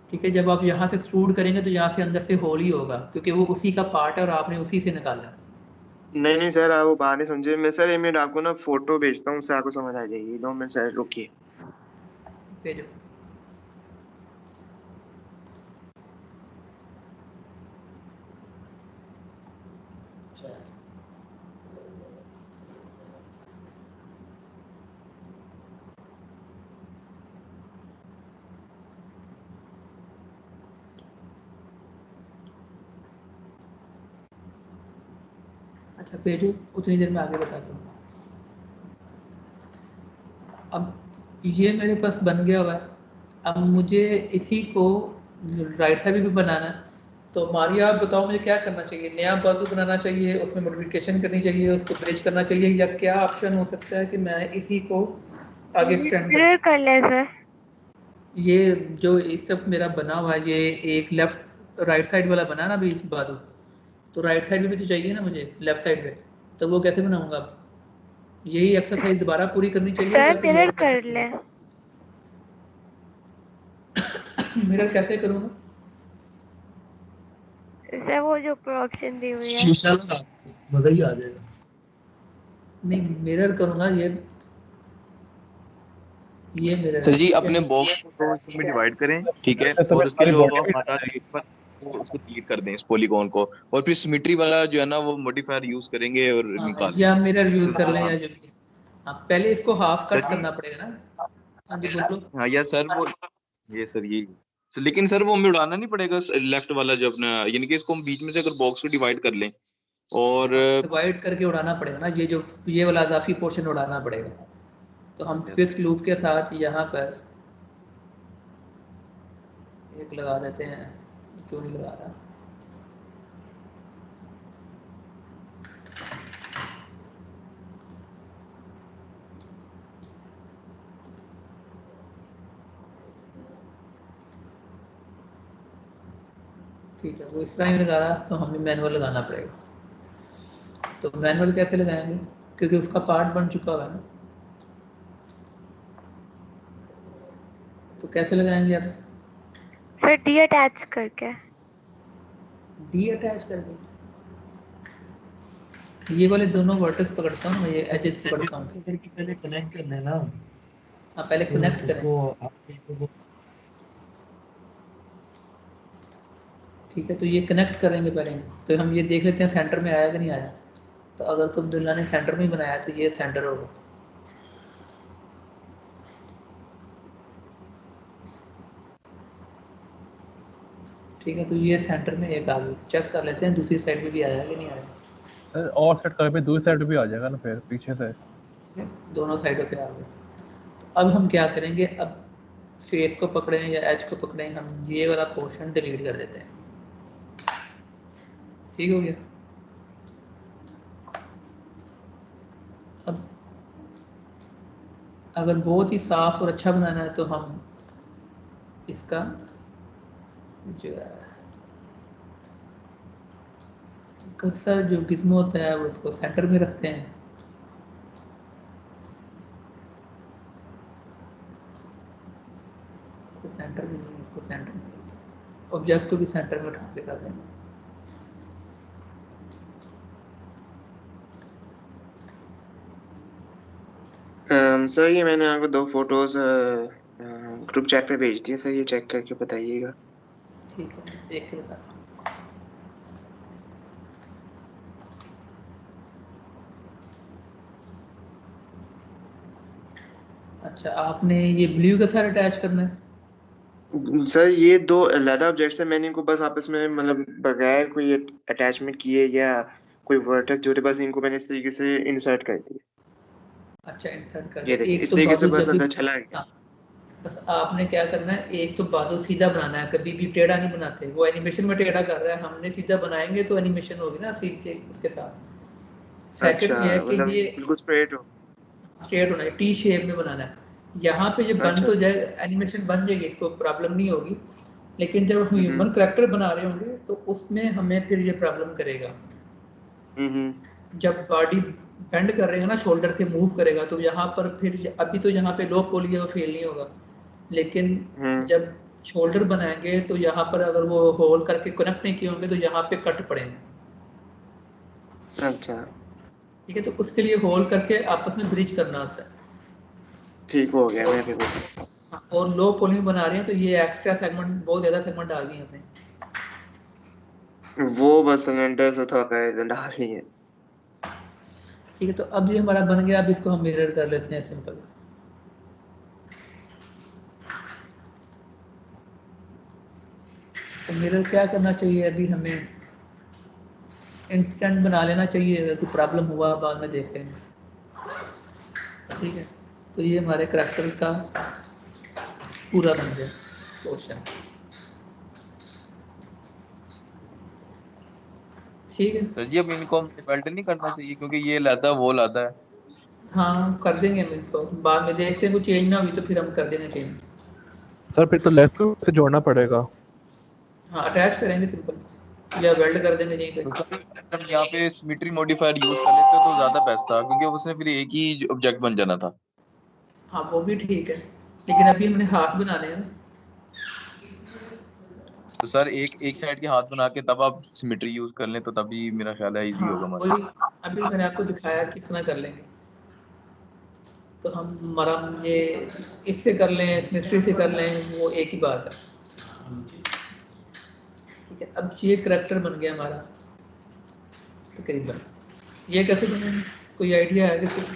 ठीक है, जब आप यहाँ से एक्सट्रूड करेंगे तो यहाँ से अंदर से होल ही होगा क्योंकि वो उसी का पार्ट है और आपने उसी से निकालना है। नहीं नहीं सर, आप वो बात नहीं समझे, मैं सर 1 मिनट आपको ना फोटो भेजता हूँ, उससे आपको समझ आ जाएगी, 2 मिनट सर रुकिए। भेजो। अच्छा भेजो, उतनी देर में आगे बताता हूँ। अब ये मेरे पास बन गया हुआ है। अब मुझे इसी को राइट साइड भी बनाना है। तो मारिया आप बताओ मुझे क्या करना चाहिए? नया बाजू बनाना चाहिए, उसमें मॉडिफिकेशन करनी चाहिए, उसको ब्रिज करना चाहिए, या क्या ऑप्शन हो सकता है कि मैं इसी को आगे एक्सटेंड मिरर कर ले सर। ये जो इस तरफ मेरा बना हुआ है, ये एक लेफ्ट राइट साइड वाला बना ना अभी बाजू, तो राइट साइड में भी तो चाहिए ना मुझे, लेफ्ट साइड में, तो वो कैसे बनाऊंगा? अब यही एक्सरसाइज दोबारा पूरी करनी चाहिए या सर कोई मिरर और कर मेथड? ले। मिरर कैसे करूँगा? सर वो जो ऊपर ऑप्शन दी हुई है। शीशा लगा, मजा ही आ जाएगा। नहीं, मिरर करूँगा, ये मिरर सर है, जी ठीक है। अपने बॉक्स को दो हिस्सों में डिवाइड करें, ठीक है, तो और मैं उसके सारी जो बॉडी भी हमारा वो उसको डिलीट कर दें इस पॉलीगॉन को, और फिर सिमेट्री वाला जो है ना वो मॉडिफायर यूज करेंगे और हाँ, निकाल या लेंगे। मिरर यूज कर लें हाँ या जो भी। हाँ, पहले इसको हाफ सर कट जी, करना पड़ेगा ना। हाँ जी बोलो। हाँ या सर वो ये सर ये लेकिन सर वो हमें उड़ाना नहीं पड़ेगा लेफ्ट वाला जो अपना, यानी कि इसको हम बीच में से अगर बॉक्स को डिवाइड कर लें और हाँ, डिवाइड करके उड़ाना पड़ेगा ना, ये वाला इजाफी पोर्शन उड़ाना पड़ेगा। तो हम स्विच लूप के साथ यहाँ पर एक लगा देते हैं, क्यों नहीं लगा रहा? ठीक है, वो इस तरह ही लगा रहा, तो हमें मैनुअल लगाना पड़ेगा। तो मैनुअल कैसे लगाएंगे, क्योंकि उसका पार्ट बन चुका हुआ है ना, तो कैसे लगाएंगे आप? सर डी अटैच करके। डी अटैच करके? ये वाले दोनों वर्टेक्स पकड़ता हूँ, ये एजेस पकड़ता हूँ। करके पहले कनेक्ट करना है ना, हाँ, पहले तो कनेक्ट करें। उसको आप ठीक है, तो ये कनेक्ट करेंगे पहले, तो हम ये देख लेते हैं सेंटर में आया कि नहीं आया। तो अगर तुम दुल्ला ने सेंटर में ही बनाया तो ये सेंटर होगा। ठीक है, तो ये सेंटर में एक आ गई, चेक कर लेते हैं दूसरी साइड में भी आया कि नहीं आया। सर और सेट कर पे दूसरी साइड भी आ जाएगा ना फिर पीछे से। ठीक है, दोनों साइडों पे आ गए। तो अब हम क्या करेंगे, अब फेस को पकड़ें या एज को पकड़ें, हम ये वाला पोर्शन डिलीट कर देते हैं। ठीक हो गया। अब अगर बहुत ही साफ और अच्छा बनाना है तो हम इसका जो है कर्सर जो गिज़्मो होता है वो उसको सेंटर में रखते हैं। इसको सेंटर में नहीं, इसको सेंटर में, ऑब्जेक्ट को भी सेंटर में उठा के कर देंगे। सर ये मैंने आपको दो फोटोज ग्रुप चैट पे भेज दिए सर, ये चेक करके बताइएगा। ठीक है, देख के बताता हूँ। अच्छा, आपने ये ब्लू का सारा अटैच करना है? सर ये दो अलग ऑब्जेक्ट्स है, मैंने इनको बस आपस में मतलब बगैर कोई अटैचमेंट किए या कोई वर्टेक्स जोड़े बस इनको मैंने इस तरीके से इंसर्ट कर दिए। अच्छा, इंसर्ट कर ये दे। देखिए एक इस तो तरीके से बाजू बस जब भी, अंदर चला गया। हाँ, बस आपने क्या करना है, एक तो बाजू सीधा बनाना है, कभी भी टेढ़ा नहीं बनाते। वो एनिमेशन में टेढ़ा कर रहा है, हमने सीधा बनाएंगे तो एनिमेशन होगी ना सीधे उसके साथ। अच्छा, सेकंड ये है कि मतलब ये बिल्कुल स्ट्रेट हो। स्ट्रेट होना है, टी शेप में बनाना है। यहाँ पे ये बन अच्छा तो अच्छा। जाए, एनिमेशन बन जाएगी, इसको प्रॉब्लम नहीं होगी। लेकिन जब हम हम्म ह्यूमन करेक्टर बना रहे होंगे तो उसमें हमें फिर ये प्रॉब्लम करेगा। हम्म। जब बॉडी बेंड कर रहे हैं ना, शोल्डर से मूव करेगा, तो यहाँ पर फिर अभी तो यहाँ पे लो पोली है वो फेल नहीं होगा, लेकिन हम्म। जब शोल्डर बनाएंगे तो यहाँ पर अगर वो होल करके कनेक्ट नहीं किए होंगे तो यहाँ पे कट पड़ेंगे। अच्छा ठीक है, तो उसके लिए होल करके आपस में ब्रिज करना होता है। ठीक हो गया, मैं भी बोल। हाँ, और लो पोली में बना रहे हैं तो ये एक्स्ट्रा सेगमेंट, बहुत ज़्यादा सेगमेंट आ गए हैं अपने। वो बस सिलेंडर से थोड़ा कर डाल दिए। ठीक है, तो अब ये हमारा बन गया। अब इसको हम मिरर कर लेते हैं सिंपल। तो मिरर क्या करना चाहिए अभी हमें, इंस्टेंट बना लेना चाहिए, अगर कोई प्रॉब्लम हुआ बाद में देख लेंगे। ठीक है, तो ये हमारे करैक्टर का पूरा बन गया पोर्शन। ठीक है, सर जी अब इनको हम डिफॉल्ट नहीं करना चाहिए क्योंकि ये लाता है वो लाता है। हाँ कर देंगे हम इसको, बाद में देखते हैं कुछ चेंज ना हुई तो फिर हम कर देंगे चेंज। सर फिर तो लेफ्ट को से जोड़ना पड़ेगा। हाँ अटैच करेंगे सिंपल, या वेल्ड कर देंगे यहीं पे। तो सर हम यहाँ पे सिमेट्री मॉडिफायर यूज कर लेते तो ज्यादा बेस्ट था क्योंकि उसने फिर एक ही ऑब्जेक्ट बन जाना था। हाँ वो भी ठीक है, लेकिन अभी हमने हाथ बनाने हैं ना। तो सर एक एक साइड के हाथ बना के तब आप सिमेट्री यूज कर लें तो तभी मेरा ख्याल है इजी हाँ होगा हमारा। वही अभी मैंने आपको दिखाया किस तरह कर लेंगे। तो हम हमारा ये इससे कर लें, मिस्ट्री से कर लें, वो एक ही बात है। ठीक है, अब ये करैक्टर बन गया हमारा तकरीबन। ये कैसे बनेंगे, कोई आइडिया है किसी को?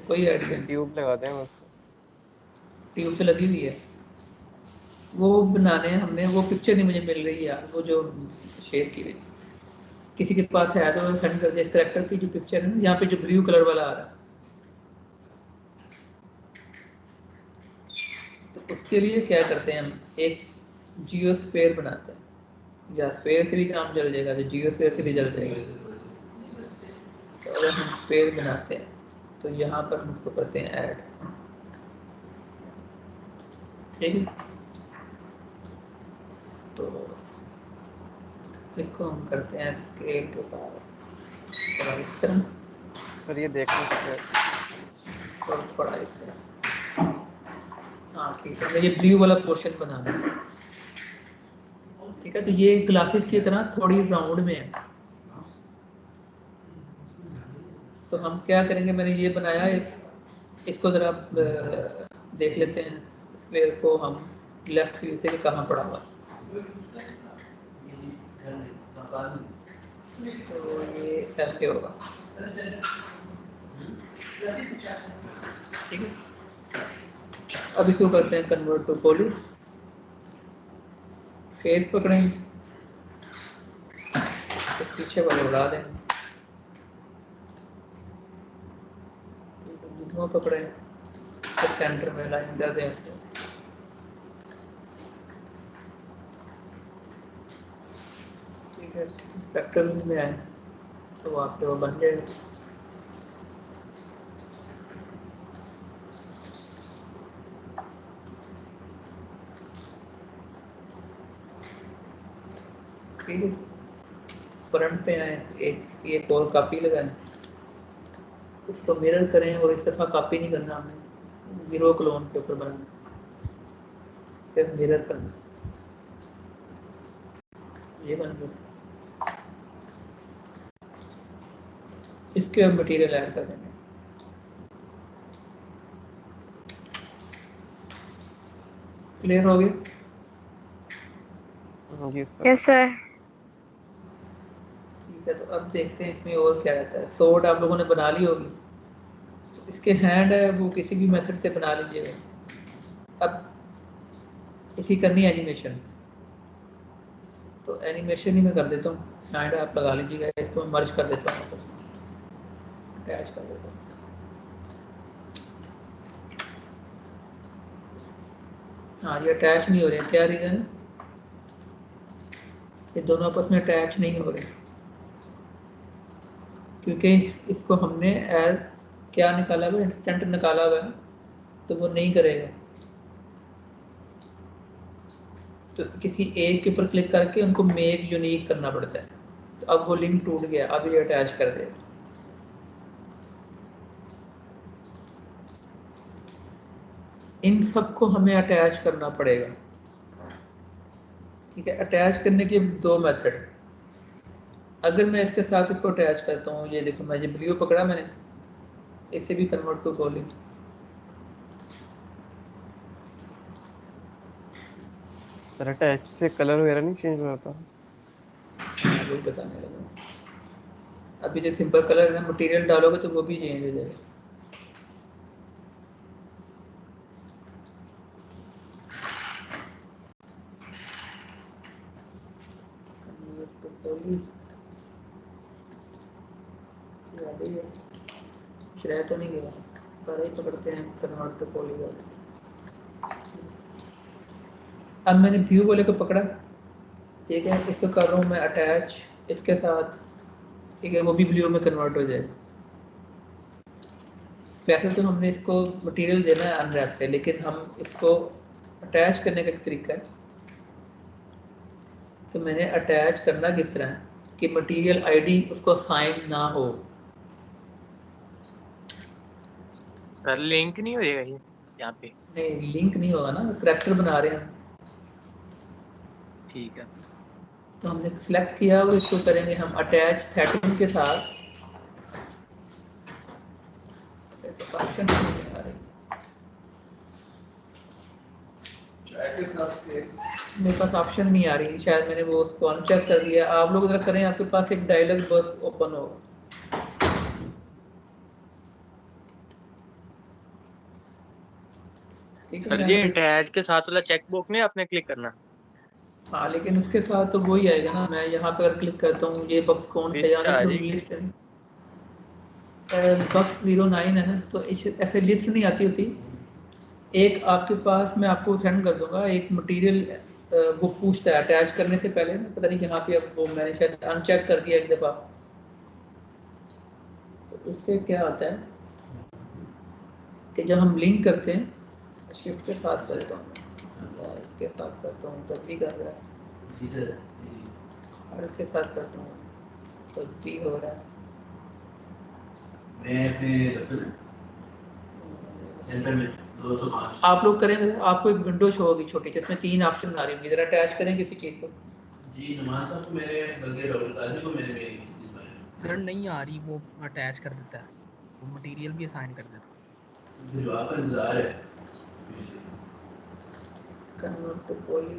कोई आइडिया? ट्यूब लगाते हैं उसको। ट्यूब पे लगी हुई है, वो बनाने हैं हमने। वो पिक्चर नहीं मुझे मिल रही यार, वो जो शेयर की हुई किसी के पास है तो सेंड कर दे। इस करैक्टर की जो पिक्चर है ना, यहाँ पे जो ब्लू कलर वाला आ रहा है, तो उसके लिए क्या करते हैं हम, एक जियोस्फीयर बनाते हैं, या स्फीयर से भी काम चल जाएगा तो जियोस्फीयर से भी चल जाएगा। तो अगर हम स्फीयर बनाते हैं तो यहाँ पर हम इसको करते हैं ऐड। ठीक है, तो इसको हम करते हैं स्केल के साथ और इस तरह, सर ये देख लो क्या और थोड़ा इस तरह। हाँ ठीक है, ये ब्लू वाला पोर्शन बनाना है। ठीक है, तो ये ग्लासेस की तरह थोड़ी राउंड में है। तो हम क्या करेंगे, मैंने ये बनाया एक, इसको ज़रा देख लेते हैं स्क्वायर को हम लेफ्ट व्यू से कि कहाँ पड़ा हुआ। तो ये ऐसे होगा। ठीक है, अब इसको करते हैं कन्वर्ट टू पॉली। फेस पकड़ेंगे तो पीछे वाले उड़ा देंगे, इसको पकड़े तो सेंटर में लाइन कर दें इसको। ठीक है, स्पेक्ट्रल में आए तो आपके वो बन जाएगा। ठीक है, फ्रंट पे आए, एक और कॉपी लगाएं, उसको मिरर करें और इस दफ़ा कॉपी नहीं करना हमने, जीरो क्लोन के ऊपर बनाना, सिर्फ मिरर करना। ये बन गया, इसके अब मटेरियल ऐड कर देंगे। क्लियर हो गया? Yes sir. ठीक है, तो अब देखते हैं इसमें और क्या रहता है। सोर्ड आप लोगों ने बना ली होगी, तो इसके हैंड है वो किसी भी मेथड से बना लीजिएगा। अब इसी करनी है एनिमेशन, तो एनिमेशन ही मैं कर देता हूँ। हैंड आप लगा लीजिएगा, इसको मैं मर्ज कर देता हूँ, आपस में अटैच कर देता हूँ। हाँ ये अटैच नहीं हो रहे, क्या रीज़न है? ये दोनों आपस में अटैच नहीं हो रहे क्योंकि इसको हमने एज क्या निकाला हुआ है, इंस्टेंट निकाला हुआ है, तो वो नहीं करेगा। तो किसी एक के ऊपर क्लिक करके उनको मेक यूनिक करना पड़ता है। तो अब वो लिंक टूट गया, अब ये अटैच कर देगा। इन सबको हमें अटैच करना पड़ेगा। ठीक है, अटैच करने के दो मेथड। अगर मैं इसके साथ इसको अटैच करता हूँ, ये देखो मैं ये ब्लू पकड़ा मैंने, इसे भी convert to poly. Sir attach से कलर वगैरह नहीं चेंज हो जाता? वही बताने लगा। अभी जो सिंपल कलर है, मटेरियल डालोगे तो वो भी चेंज हो जाएगा। है, कुछ रह तो नहीं गया, सारा ही पकड़ते हैं कन्वर्ट टू पॉलीगॉन। अब मैंने व्यू वाले को पकड़ा, ठीक है, इसको कर रहा हूँ मैं अटैच इसके साथ, ठीक है, वो भी ब्लू में कन्वर्ट हो जाएगा। वैसे तो हमने इसको मटेरियल देना है अनरैप से, लेकिन हम इसको अटैच करने का एक तरीका है कि मैंने अटैच करना किस तरह है कि मटेरियल आईडी उसको साइन ना हो। सर लिंक नहीं हो जाएगा ये यहाँ पे? नहीं, लिंक नहीं होगा ना, करैक्टर बना रहे हैं हम। ठीक है। तो हमने सिलेक्ट किया और इसको करेंगे हम अटैच सेटिंग के साथ। ऑप्शन नहीं आ रही, मेरे पास ऑप्शन नहीं आ रही, शायद मैंने वो उसको अनचेक कर दिया। आप लोग अगर करें, आपके पास एक डायलॉग बॉक्स ओपन होगा। ठीक है, सर ये अटैच के साथ वाला चेक बॉक्स नहीं आपने क्लिक करना? हाँ, लेकिन उसके साथ तो वही आएगा ना। मैं यहाँ पर अगर क्लिक करता हूँ, ये बॉक्स कौन सा है, लिस्ट यहाँ आ से जाएगी। लिस्ट है, बॉक्स 09 है ना, तो ऐसे लिस्ट नहीं आती होती। एक आपके पास, मैं आपको सेंड कर दूंगा एक मटेरियल, वो पूछता है अटैच करने से पहले ना, पता नहीं यहाँ पे, अब वो मैंने शायद अनचेक कर दिया एक दफ़ा। तो इससे क्या आता है कि जब हम लिंक करते हैं, शिफ्ट के साथ करता हूँ मैं, इसके साथ करता हूँ तब भी कर रहा है, और के साथ करता हूँ तब भी हो रहा है। सेंटर में 205 आप लोग करेंगे, आपको एक विंडो शो होगी छोटी, जिसमें 3 ऑप्शन आ रही होंगी। जरा अटैच करें किसी चीज़ को। जी नुमान साहब, मेरे बल्कि डॉक्टर काजी को मैंने सर नहीं आ रही, वो अटैच कर देता है, वो मटेरियल भी असाइन कर देता है। जवाब का इंतजार है। कन्वर्ट टू पॉली,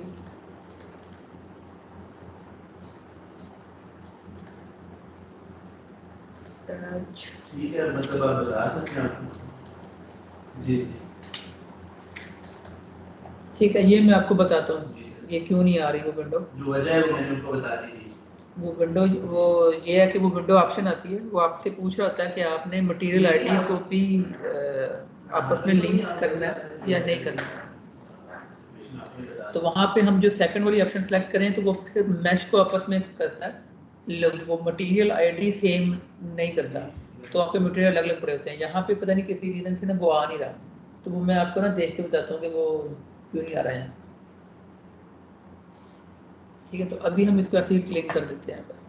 अटैच, ठीक है, मतलब आप बता सकते हैं आपको। जी जी ठीक है, ये मैं आपको बताता हूँ ये क्यों नहीं आ रही वो विंडो। जो वजह है वो मैंने उनको बता दी थी। वो विंडो, वो ये है कि वो विंडो ऑप्शन आती है, वो आपसे पूछ रहा होता है कि आपने मटेरियल आईडी को भी आपस में लिंक करना है या नहीं करना है। तो वहाँ पे हम जो सेकंड वाली ऑप्शन सेलेक्ट करें, तो वो फिर मैश को आपस में करता है, वो मटेरियल आईडी सेम नहीं करता, तो वहाँ पे मटेरियल अलग अलग पड़े होते हैं। यहाँ पे पता नहीं किसी रीज़न से ना वो आ नहीं रहा, तो वो मैं आपको ना देख के बताता हूँ कि वो क्यों नहीं आ रहा है। ठीक है, तो अभी हम इसको ऐसे ही क्लिक कर देते हैं बस।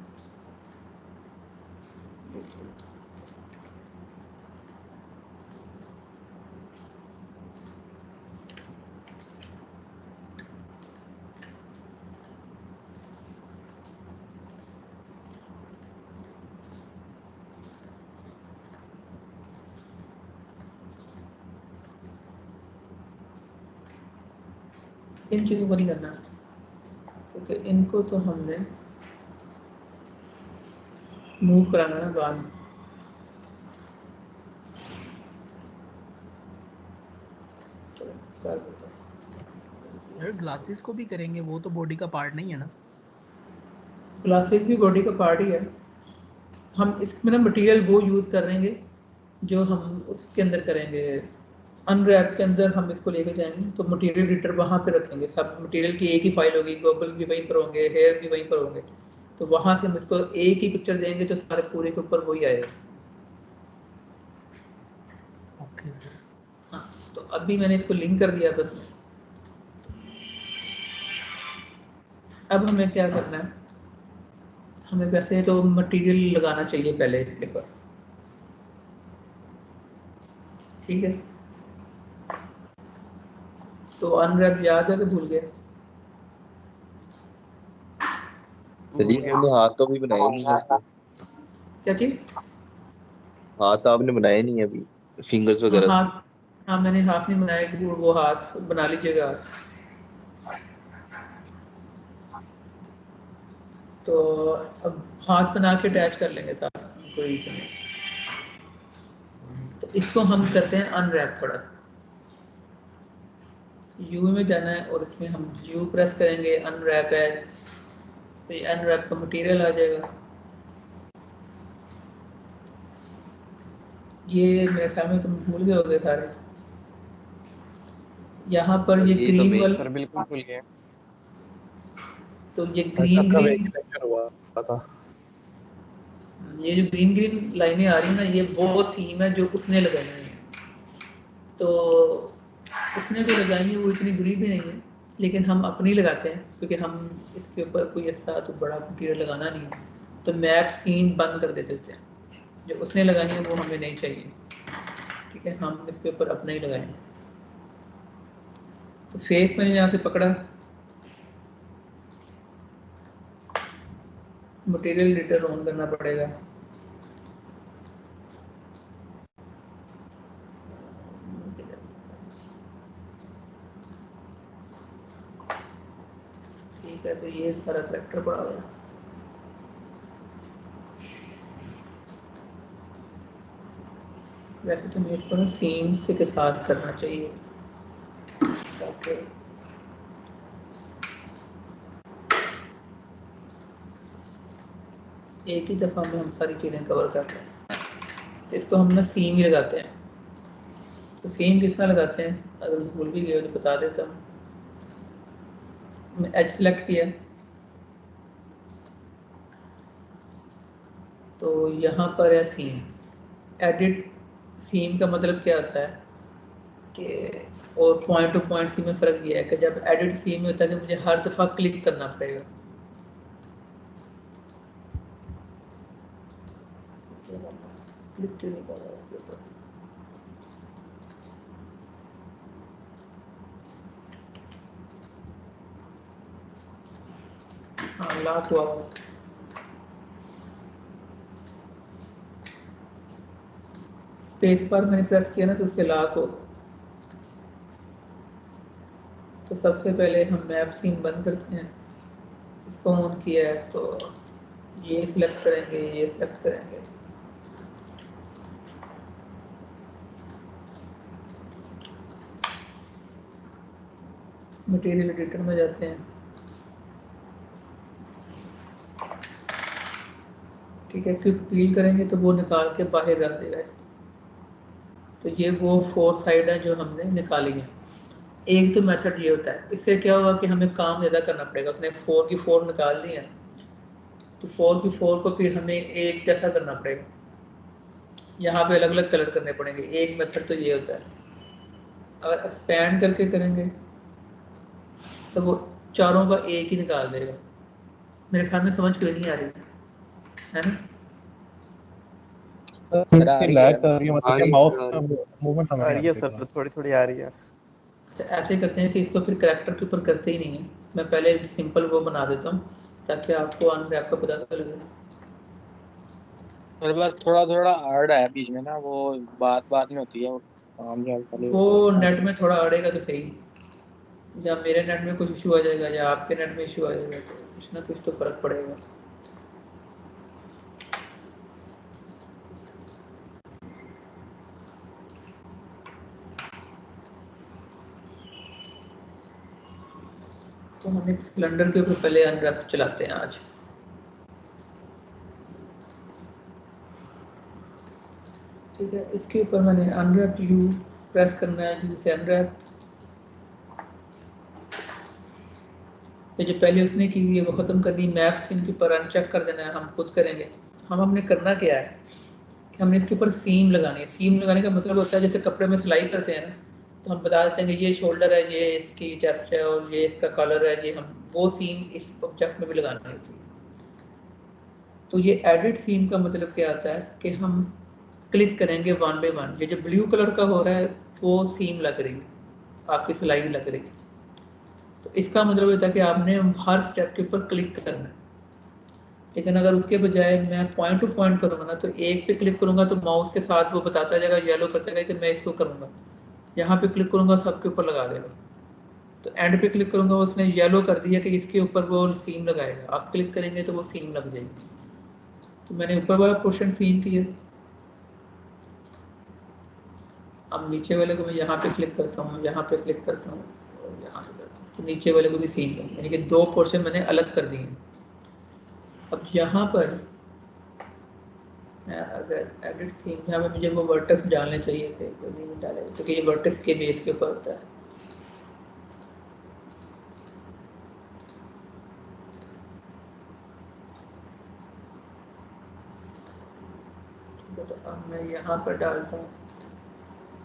इन चीज़ों को नहीं करना, क्योंकि इनको तो हमने मूव कराना ना बाद में। यार ग्लासेस को भी करेंगे, वो तो बॉडी का पार्ट नहीं है ना? ग्लासेस भी बॉडी का पार्ट ही है। हम इसमें ना मटेरियल वो यूज़ करेंगे जो हम उसके अंदर करेंगे, अनरैप के अंदर हम इसको लेके जाएंगे, तो मटेरियल एडिटर वहाँ पे रखेंगे। सब मटेरियल की एक ही फाइल होगी, गॉगल्स भी वहीं पर होंगे, हेयर भी वहीं पर होंगे, तो वहाँ से हम इसको एक ही पिक्चर देंगे जो सारे पूरे के ऊपर वही आएगा। Okay sir. हाँ, तो अभी मैंने इसको लिंक कर दिया बस। अब हमें क्या करना है, हमें वैसे तो मटेरियल लगाना चाहिए पहले इसके ऊपर, ठीक है। तो अनरैप याद है कि भूल गए? जी मैंने हाथ तो अभी बनाए नहीं है इसके। क्या चीज़? हाथ आपने बनाए नहीं है अभी, फिंगर्स हाँ वगैरह से। हाथ, हाँ मैंने हाथ नहीं बनाया, वो हाथ बना लीजिएगा। तो अब हाथ बना के अटैच कर लेंगे साथ, कोई इशू नहीं। तो इसको हम करते हैं अनरैप थोड़ा सा। यू में जाना है और इसमें हम यू प्रेस करेंगे, अनरैप है, तो ये अनरैप का मटेरियल आ जाएगा। ये मेरे ख्याल में तुम भूल गए होगे सारे। यहाँ पर ये ये तो ग्रीन मैं वाला, सर बिल्कुल भूल गए। तो ये अच्छा ग्रीन कब एक ग्रीन, ही लेक्चर हुआ था? ये जो ग्रीन ग्रीन लाइनें आ रही हैं ना, ये वो थीम है जो उसने लगाई है। तो उसने जो लगाई है वो इतनी बुरी भी नहीं है, लेकिन हम अपनी लगाते हैं क्योंकि हम इसके ऊपर कोई ऐसा तो बड़ा मटीरियल लगाना नहीं है, तो मैप सीन बंद कर देते हैं। जो उसने लगाई है वो हमें नहीं चाहिए, ठीक है, हम इसके ऊपर अपना ही लगाएंगे। तो फेस मैंने यहाँ से पकड़ा, मटेरियल एडिटर ऑन करना पड़ेगा। ठीक है, तो ये सारा करेक्टर पड़ा हुआ है। वैसे तो मुझे इसको ना सीम से के साथ करना चाहिए ताकि एक ही दफ़ा में हम सारी चीज़ें कवर कर लें। तो इसको हम ना सीम ही लगाते हैं। तो सीम किस तरह लगाते हैं, अगर भूल भी गए तो बता देता हूँ। मैं एज सेलेक्ट किया, तो यहाँ पर है सीम। एडिट सीम का मतलब क्या होता है कि, और पॉइंट टू पॉइंट सीम में फ़र्क ये है कि जब एडिट सीम में होता है कि मुझे हर दफ़ा क्लिक करना पड़ेगा। क्लिक क्यों नहीं कर रहा इसके ऊपर? हाँ, लॉक हुआ हुआ। स्पेस पर मैंने प्रेस किया ना तो उससे लॉक हो। तो सबसे पहले हम मैप सीन बंद करते हैं। इसको ऑन किया है तो ये सिलेक्ट करेंगे, ये सिलेक्ट करेंगे। मटेरियल एडिटर में जाते हैं, ठीक है, फिर क्लिक करेंगे तो वो निकाल के बाहर रख देगा इसको। तो ये वो 4 साइड है जो हमने निकाली है। एक तो मेथड ये होता है, इससे क्या होगा कि हमें काम ज़्यादा करना पड़ेगा। उसने 4 की 4 निकाल दी है, तो 4 की 4 को फिर हमें एक जैसा करना पड़ेगा। यहाँ पे अलग अलग कलर करने पड़ेंगे। एक मेथड तो ये होता है। अगर एक्सपैंड करके करेंगे तो वो चारों का एक ही निकाल देगा। मेरे ख्याल में समझ क्यों नहीं आ रही है ना? सर आ रही लैग है, कर रही है, आ मतलब कि रही माउस है, का मूवमेंट समझ आ नहीं रही आती है सही सर, तरह। थोड़ी थोड़ी आ रही है। अच्छा, ऐसे करते हैं कि इसको फिर करैक्टर के ऊपर करते ही नहीं है। मैं पहले सिंपल वो बना देता हूँ ताकि आपको अनरैप का पता तो लगे। मेरे पास थोड़ा थोड़ा हार्ड है बीच में ना, वो बात बात में होती है, वो काम जो पहले वो स्टार्ट। नेट में थोड़ा अड़ेगा तो सही, या मेरे नेट में कुछ इशू आ जाएगा या आपके नेट में इशू आ जाएगा, तो कुछ ना कुछ तो फर्क पड़ेगा। तो हम एक सिलेंडर के ऊपर पहले अनरैप चलाते हैं आज। ठीक है, इसके ऊपर मैंने अनरैप यू प्रेस करना है, यू से अनरैप। तो जो पहले उसने की हुई है वो ख़त्म करनी। मैप्स इनके ऊपर अनचेक कर देना है, हम खुद करेंगे। हमने करना क्या है कि हमने इसके ऊपर सीम लगानी है। सीम लगाने का मतलब होता है जैसे कपड़े में सिलाई करते हैं ना, तो हम बता देते हैं कि ये शोल्डर है, ये इसकी चेस्ट है और ये इसका कॉलर है, ये हम वो सीम इस ऑब्जेक्ट में भी लगानी होती है। तो ये एडिट सीम का मतलब क्या आता है कि हम क्लिक करेंगे वन बाय वन। ये जो ब्लू कलर का हो रहा है वो सीम लग रही है, आपकी सिलाई लग रही है। तो इसका मतलब होता है कि आपने हर स्टेप के ऊपर क्लिक करना है। लेकिन अगर उसके बजाय मैं पॉइंट टू पॉइंट करूँगा ना, तो एक पे क्लिक करूँगा तो माउस के साथ वो बताता जाएगा, येलो करता जाएगा कि मैं इसको करूँगा। यहाँ पे क्लिक करूँगा सबके ऊपर लगा देगा। तो एंड पे क्लिक करूँगा, उसने येलो कर दिया कि इसके ऊपर वो सीम लगाएगा। आप क्लिक करेंगे तो वो सीम लग जाएगी। तो मैंने ऊपर वाला पोर्शन सीम किया, अब नीचे वाले को मैं यहाँ पे क्लिक करता हूँ, यहाँ पे क्लिक करता हूँ और यहाँ पे करता हूँ, तो नीचे वाले को भी सीम कर, यानी कि 2 पोर्शन मैंने अलग कर दिए। अब यहाँ पर मैं अगर एडिट सीम यहाँ पे मुझे वो वर्टेक्स डालने चाहिए थे तो नहीं डाले क्योंकि ये वर्टेक्स के बेस के ऊपर होता है। तो अब मैं यहाँ पर डालता हूँ,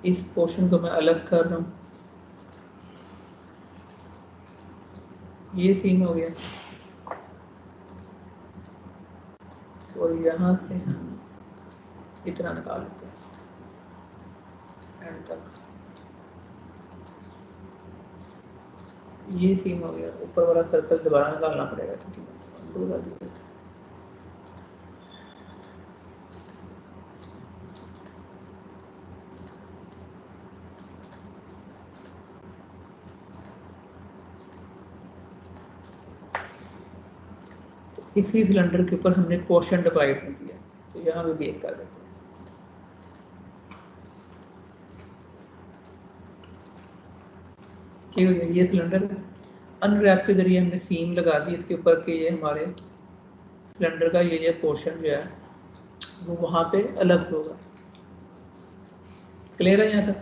इस पोर्शन को मैं अलग कर रहा हूँ, ये सीन हो गया और यहाँ से हम इतना निकाल लेते हैं एंड तक, ये सीन हो गया। ऊपर वाला सर्कल दोबारा निकालना पड़ेगा क्योंकि undo कर दिया। इसी सिलेंडर के ऊपर हमने पोर्शन डिवाइड कर दिया तो यहाँ पे भी एक कर देते हैं। ठीक हो गया, ये सिलेंडर अनरैप के जरिए हमने सीम लगा दी इसके ऊपर कि ये हमारे सिलेंडर का ये पोर्शन जो है वो वहाँ पे अलग होगा। क्लियर है यहाँ तक?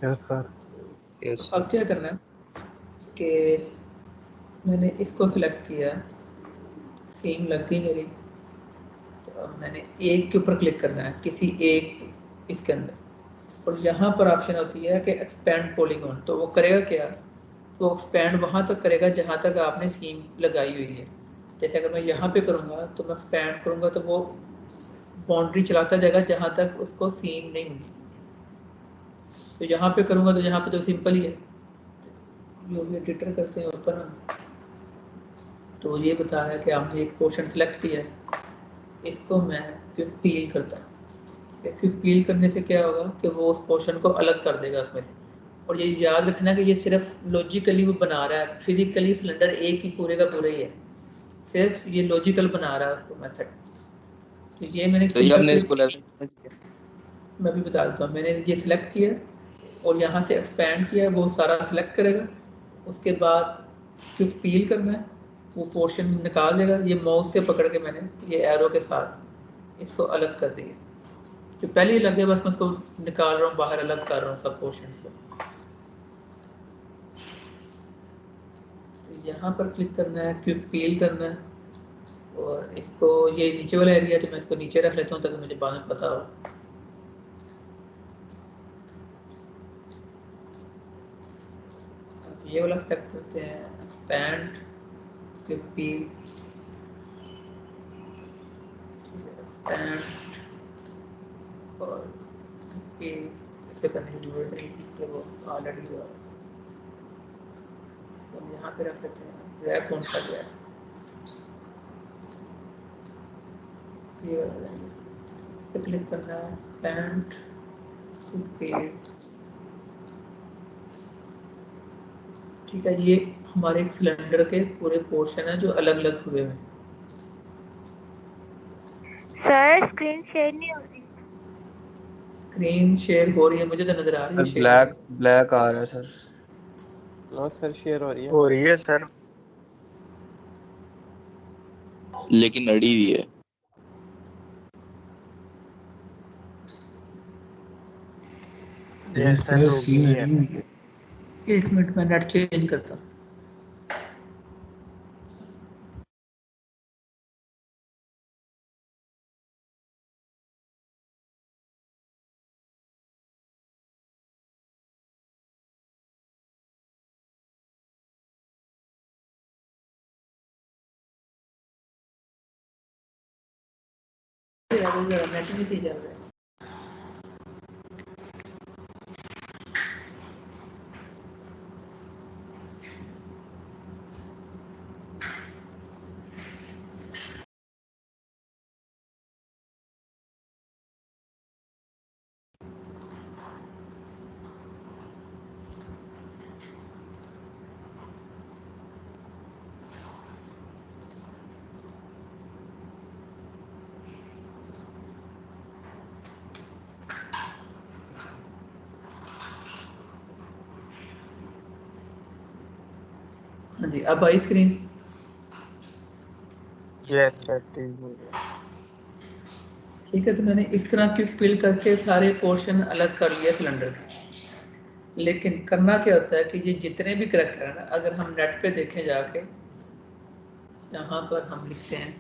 Yes sir. यस अब क्या करना है कि मैंने इसको सिलेक्ट किया, सीम लग गई मेरी, तो अब मैंने एक के ऊपर क्लिक करना है किसी एक इसके अंदर, और यहाँ पर ऑप्शन होती है कि एक्सपैंड पॉलीगॉन। तो वो करेगा क्या, तो एक्सपैंड वहाँ तक करेगा जहाँ तक आपने सीम लगाई हुई है। जैसे अगर मैं यहाँ पे करूँगा तो मैं एक्सपैंड करूँगा तो वो बाउंड्री चलाता जाएगा जहाँ तक उसको सीम नहीं मिली। तो यहाँ पे करूँगा तो यहाँ पे तो सिंपल ही है, जो भी एडिटर करते हैं ओपन हम, तो ये बता रहा है कि आपने एक पोर्शन सेलेक्ट किया है, इसको मैं क्विक पील करता हूँ। क्विक पील करने से क्या होगा कि वो उस पोर्शन को अलग कर देगा उसमें से। और ये याद रखना कि ये सिर्फ लॉजिकली वो बना रहा है, फिजिकली सिलेंडर एक ही पूरे का पूरा ही है, सिर्फ ये लॉजिकल बना रहा है उसको मेथड। तो ये मैंने सही, सिंपल हमने क्विक, इसको समझ गया। मैं भी बता देता हूँ, मैंने ये सिलेक्ट किया और यहाँ से एक्सपैंड किया, वो सारा सिलेक्ट करेगा। उसके बाद क्विक पील करना है, वो पोर्शन निकाल देगा। ये माउस से पकड़ के मैंने ये एरो के साथ इसको अलग कर दिया, जो पहले ही लगे बस मैं उसको निकाल रहा हूँ बाहर, अलग कर रहा हूँ सब पोर्शन को। तो यहाँ पर क्लिक करना है, क्विक पील करना है, और इसको ये नीचे वाला एरिया तो मैं इसको नीचे रख लेता हूँ ताकि मुझे बाद में पता हो। ये वाला सेलेक्ट करते हैं, एक्सपैंड, क्विक पील, एक्सपैंड और पील। इसे करने की जरूरत नहीं कि वो ऑलरेडी हुआ है। इसको हम यहाँ पे रख लेते हैं, ड्रैग कौन सा गया, ये वाला पे क्लिक करना है, एक्सपैंड, क्विक पील। ठीक है, ये हमारे एक सिलेंडर के पूरे पोर्शन है जो अलग अलग हुए हैं। सर स्क्रीन शेयर नहीं हो रही। स्क्रीन शेयर हो रही है, मुझे तो नजर आ रही है सर शेयर हो रही ब्लैक ब्लैक आ रहा है सर। हाँ सर शेयर हो रही है। हो रही है सर। लेकिन अड़ी हुई है। यस सर हो गई है। है। एक मिनट में नेट चेंज करता हूँ। नेट नहीं सही चल रहा है। हाँ जी, अब आई स्क्रीन। यस सर ठीक हो गया। ठीक है, तो मैंने इस तरह की फिल करके सारे पोर्शन अलग कर लिए सिलेंडर के। लेकिन करना क्या होता है कि ये जितने भी करैक्टर हैं ना, अगर हम नेट पे देखें जाके, यहाँ पर हम लिखते हैं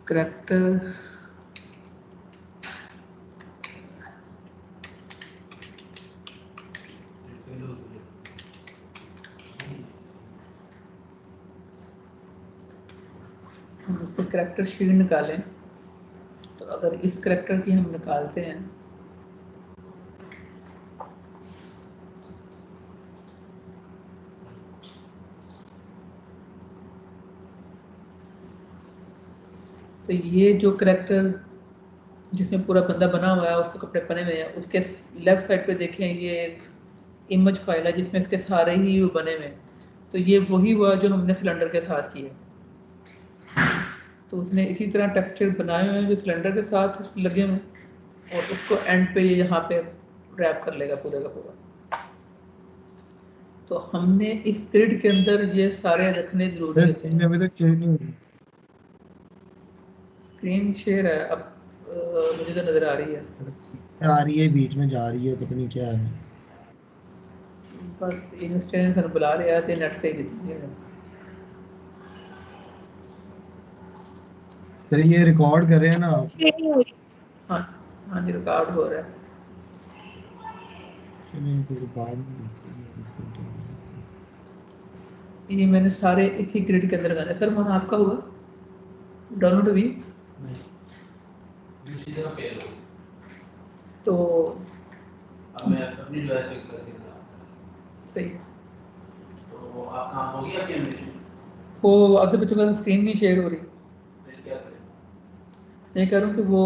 करैक्टर हम इससे करैक्टर शीट निकालें, तो अगर इस करैक्टर की हम निकालते हैं तो ये जो करैक्टर जिसमें पूरा बंदा बना हुआ है, उसके कपड़े पहने हुए हैं, उसके लेफ्ट साइड पे देखें ये एक इमेज फाइल है जिसमें इसके सारे ही वो बने हुए हैं। तो ये वही हुआ जो हमने सिलेंडर के साथ किया। तो उसने इसी तरह टेक्सचर बनाए हुए हैं जो सिलेंडर के साथ लगे हुए हैं, और उसको एंड पे ये यहाँ पे रैप कर लेगा पूरे का पूरा। तो हमने इस ग्रिड के अंदर ये सारे रखने जरूरी सर होते स्क्रीन हैं। अभी तक शेयर नहीं हुई। स्क्रीन शेयर है अब, मुझे तो नज़र आ रही है। आ रही है बीच में जा रही है पता नहीं क्या है। बस इंस्टेंस बुला रहा है नेट से ही जितनी है। सर ये रिकॉर्ड कर रहे हैं ना आप? हाँ हाँ जी, रिकॉर्ड हो रहा है। नहीं फिर बाद में इसको ये मैंने सारे इसी ग्रिड के अंदर गाने। सर मन आपका हुआ डाउनलोड हुई? दूसरी जगह फेल हो। तो अब मैं अपनी डिवाइस पे करके सही तो आप काम हो गया क्या मेरे? वो अगर बच्चों का स्क्रीन नहीं शेयर हो रही, फिर क्या करें? मैं कह रहा हूँ कि वो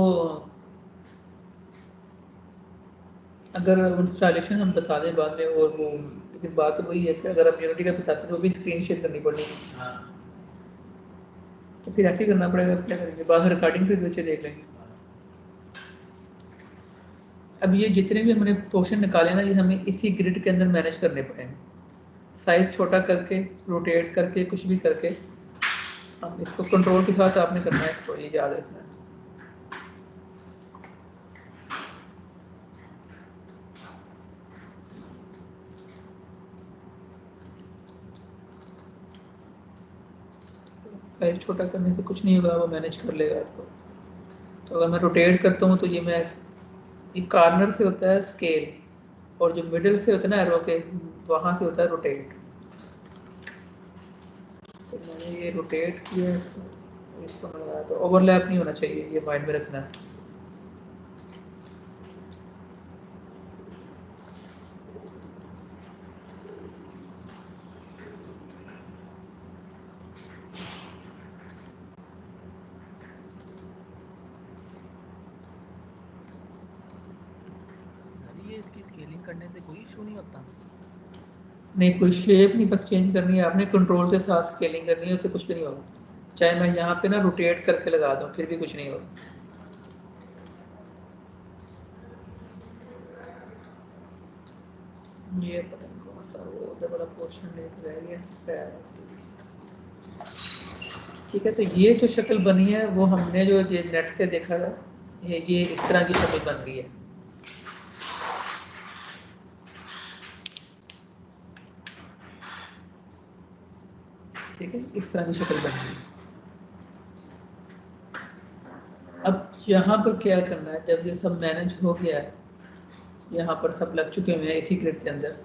अगर इंस्टॉलेशन हम बता दें बाद में, और वो लेकिन बात तो वही है कि अगर हम यूनिटी का बताते तो वो भी स्क्रीन शेयर करनी पड़ेगी। हाँ। तो फिर ऐसे ही करना पड़ेगा, क्या करेंगे, बाद में रिकॉर्डिंग फिर बच्चे देख लेंगे। अब ये जितने भी हमने पोर्शन निकाले ना, ये हमें इसी ग्रिड के अंदर मैनेज करने पड़ेंगे, साइज छोटा करके, रोटेट करके, कुछ भी करके। हम इसको कंट्रोल के साथ आपने करना है, इसको ये याद रखना है। साइज छोटा करने से कुछ नहीं होगा, वो मैनेज कर लेगा इसको। तो अगर मैं रोटेट करता हूँ तो ये कॉर्नर से होता है स्केल, और जो मिडिल से होता है ना एरो के, वहाँ से होता है रोटेट। तो मैंने ये रोटेट किया, इसको लगाया, तो ओवरलैप नहीं होना चाहिए, ये माइंड में रखना है। सर ये इसकी स्केलिंग करने से कोई इशू नहीं होता? नहीं, कोई शेप नहीं, बस चेंज करनी है आपने, कंट्रोल के साथ स्केलिंग करनी है, उससे कुछ भी नहीं होगा। चाहे मैं यहाँ पे ना रोटेट करके लगा दूँ फिर भी कुछ नहीं होगा। ये पता नहीं कौन सा वो बड़ा पोर्शन लेके रह गया। ठीक है, तो ये जो शक्ल बनी है वो हमने जो ये नेट से देखा था, ये इस तरह की शक्ल बन गई है। ठीक है, इस तरह की शक्ल बन गई। अब यहाँ पर क्या करना है, जब ये सब मैनेज हो गया है, यहाँ पर सब लग चुके हुए हैं इसी ग्रिड के अंदर,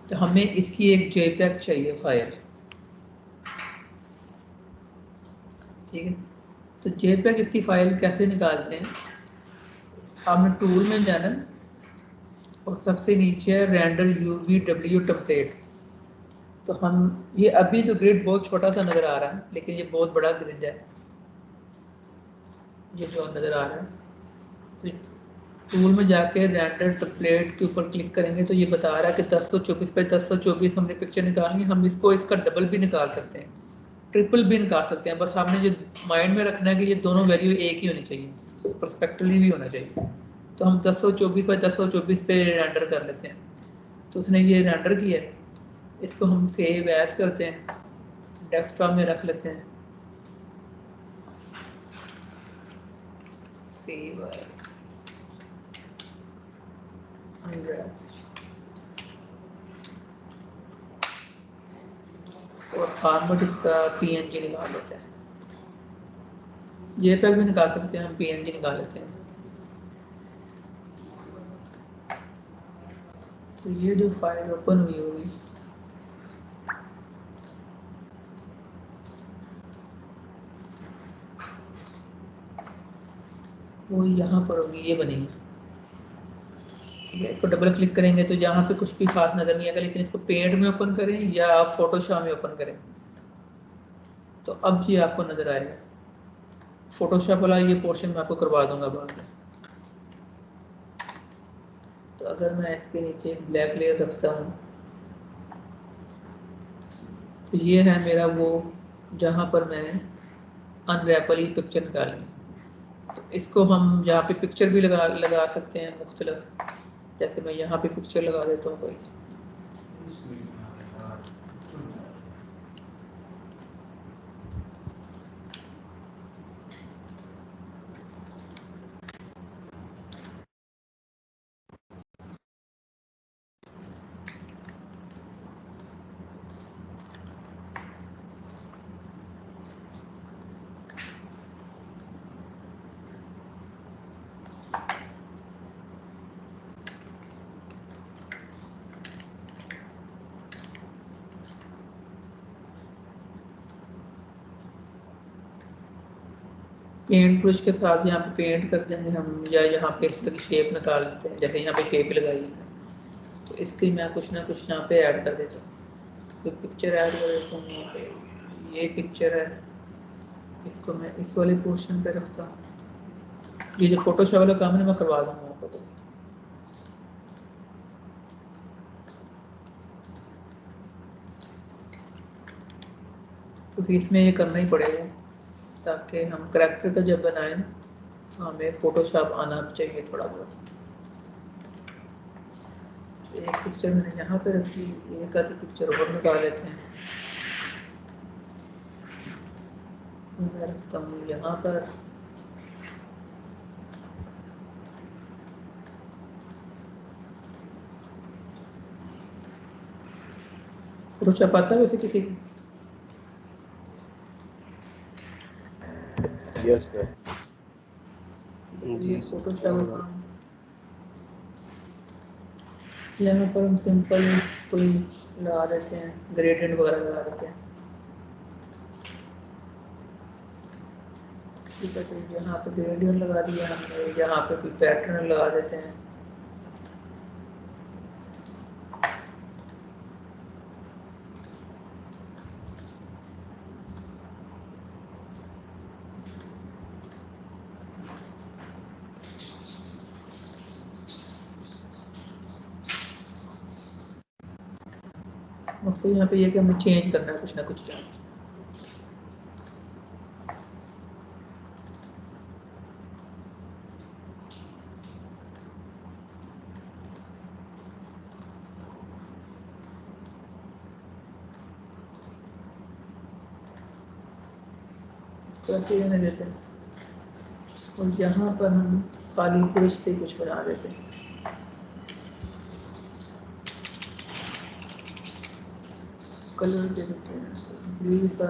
तो हमें इसकी एक JPEG चाहिए फाइल। ठीक है, तो JPEG इसकी फाइल कैसे निकालते हैं, आपने टूल में जाना और सबसे नीचे है रेंडर UVW टेम्पलेट। तो हम ये अभी तो ग्रिड बहुत छोटा सा नज़र आ रहा है, लेकिन ये बहुत बड़ा ग्रिड है, ये जो नज़र आ रहा है। तो टूल में जाके रेंडर टेम्पलेट के ऊपर क्लिक करेंगे तो ये बता रहा है कि 1024 पे 1024 हमने पिक्चर निकालनी है। हम इसको इसका डबल भी निकाल सकते हैं, ट्रिपल भी निकाल सकते हैं, बस आपने जो माइंड में रखना है कि ये दोनों वैल्यू एक ही होनी चाहिए, पर्सपेक्टिवली भी होना चाहिए। तो हम 1024 पे 1024 पे रेंडर कर लेते हैं। तो उसने ये रेंडर किया है, इसको हम सेव एज करते हैं, डेस्कटॉप में रख लेते हैं, सेव और फॉर्मेट इसका PNG निकाल लेते हैं, JPEG भी निकाल सकते हैं हम, PNG निकाल लेते हैं। तो ये जो फाइल ओपन हुई होगी वो यहाँ पर होगी, ये बनेगी, ठीक है। इसको डबल क्लिक करेंगे तो यहाँ पे कुछ भी खास नज़र नहीं आएगा, लेकिन इसको पेंट में ओपन करें या आप फोटोशॉप में ओपन करें तो अब ये आपको नज़र आएगा। फोटोशॉप वाला ये पोर्शन मैं आपको करवा दूंगा बाद में। तो अगर मैं इसके नीचे एक ब्लैक लेयर रखता हूँ तो ये है मेरा वो जहाँ पर मैंने अनरैप वाली पिक्चर निकाली। तो इसको हम यहाँ पे पिक्चर भी लगा सकते हैं मुख्तलिफ, जैसे मैं यहाँ पे पिक्चर लगा देता हूँ कोई, पेंट ब्रश के साथ यहाँ पे पेंट कर देंगे हम, या यहाँ पे इस तरह की शेप निकाल देते हैं, जैसे यहाँ पे शेप लगाई है तो इसकी मैं कुछ ना कुछ यहाँ पे ऐड कर देता हूँ, कोई पिक्चर ऐड कर देता हूँ। यहाँ पे ये पिक्चर है, इसको मैं इस वाले पोर्शन पे रखता हूँ। ये जो फोटोशॉप वाला काम है मैं करवा दूँगा आपको। तो क्योंकि इसमें ये करना ही पड़ेगा ताकि हम करैक्टर का जब बनाएं तो हमें फोटोशॉप आना चाहिए थोड़ा बहुत। एक पिक्चर मैंने यहाँ पे रखी, एक आधी पिक्चर और निकाल लेते हैं। मैं रखता हूँ यहाँ पर, फोटोशॉप आता है वैसे किसी को? Yes sir. ये फोटोशॉप यहाँ पर हम सिंपल कोई लगा देते हैं, ग्रेडियंट वगैरह लगा देते हैं, ठीक है। तो यहाँ पे ग्रेडियंट लगा दिया हमने, यहाँ पे कोई पैटर्न लगा देते हैं। मकसद यहाँ पे ये कि हमें चेंज करना है कुछ ना कुछ जान। ऐसे रहने देते हैं और यहाँ पर हम काली ब्रश से कुछ बना देते हैं। कलर दे देते हैं ब्लू सा,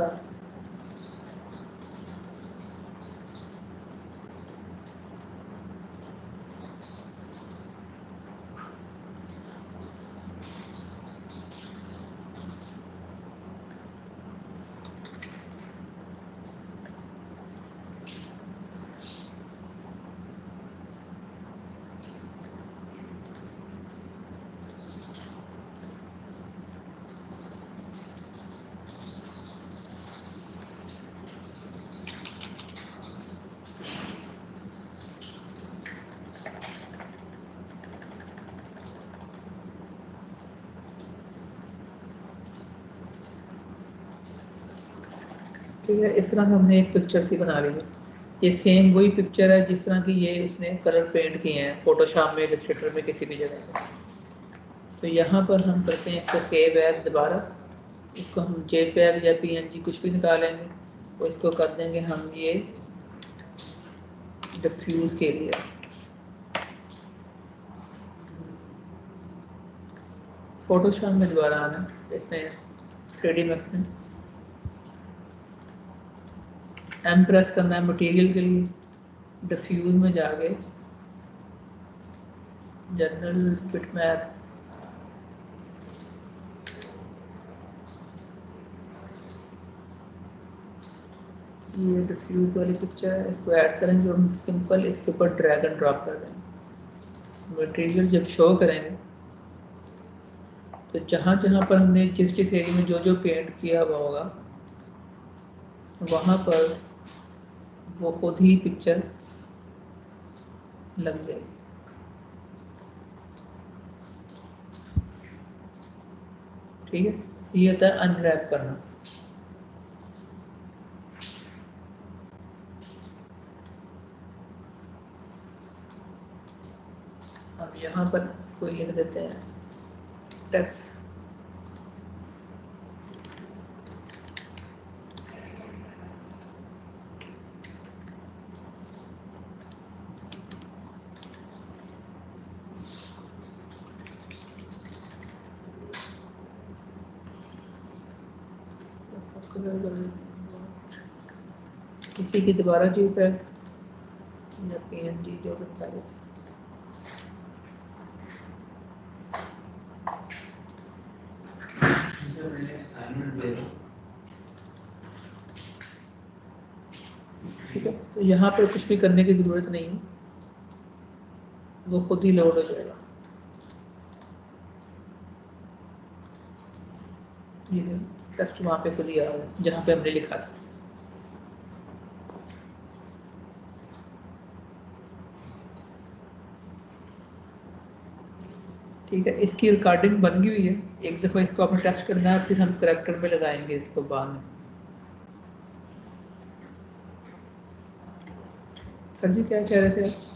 ठीक है। इस तरह हमने एक पिक्चर सी बना ली है। ये सेम वही पिक्चर है जिस तरह की ये इसने कलर पेंट किए हैं फोटोशॉप में, इलस्ट्रेटर में, किसी भी जगह पे। तो यहाँ पर हम करते हैं इसको सेव एज दोबारा, इसको हम JPEG या PNG कुछ भी निकालेंगे और इसको कर देंगे हम ये डिफ्यूज़ के लिए। फोटोशॉप में दोबारा आना, इसमें 3D Max में M प्रेस करना है मटेरियल के लिए, डिफ्यूज़ में जाके जनरल बिटमैप, ये डिफ्यूज़ वाली पिक्चर है, इसको ऐड करेंगे और हम सिंपल इसके ऊपर ड्रैग एंड ड्रॉप कर देंगे। मटेरियल जब शो करेंगे तो जहाँ जहाँ पर हमने जिस जिस एरिया में जो जो पेंट किया हुआ होगा वहाँ पर वो खुद ही पिक्चर लग जाएगी। ठीक है, ये होता है अनरैप करना। अब यहाँ पर कोई लिख देते हैं टेक्स्ट, किसी की दोबारा JPEG या PNG जो भी बता देते। ठीक है, तो यहाँ पर कुछ भी करने की ज़रूरत नहीं है, वो खुद ही लोड हो जाएगा। ये टेक्स्ट वहाँ पे खुद ही आ रहा है जहाँ पे हमने लिखा था। ठीक है, इसकी रिकॉर्डिंग बन गई हुई है, एक दफ़ा इसको आपने टेस्ट करना है, फिर हम करैक्टर में लगाएंगे इसको बाद में। सर जी क्या कह रहे थे आप?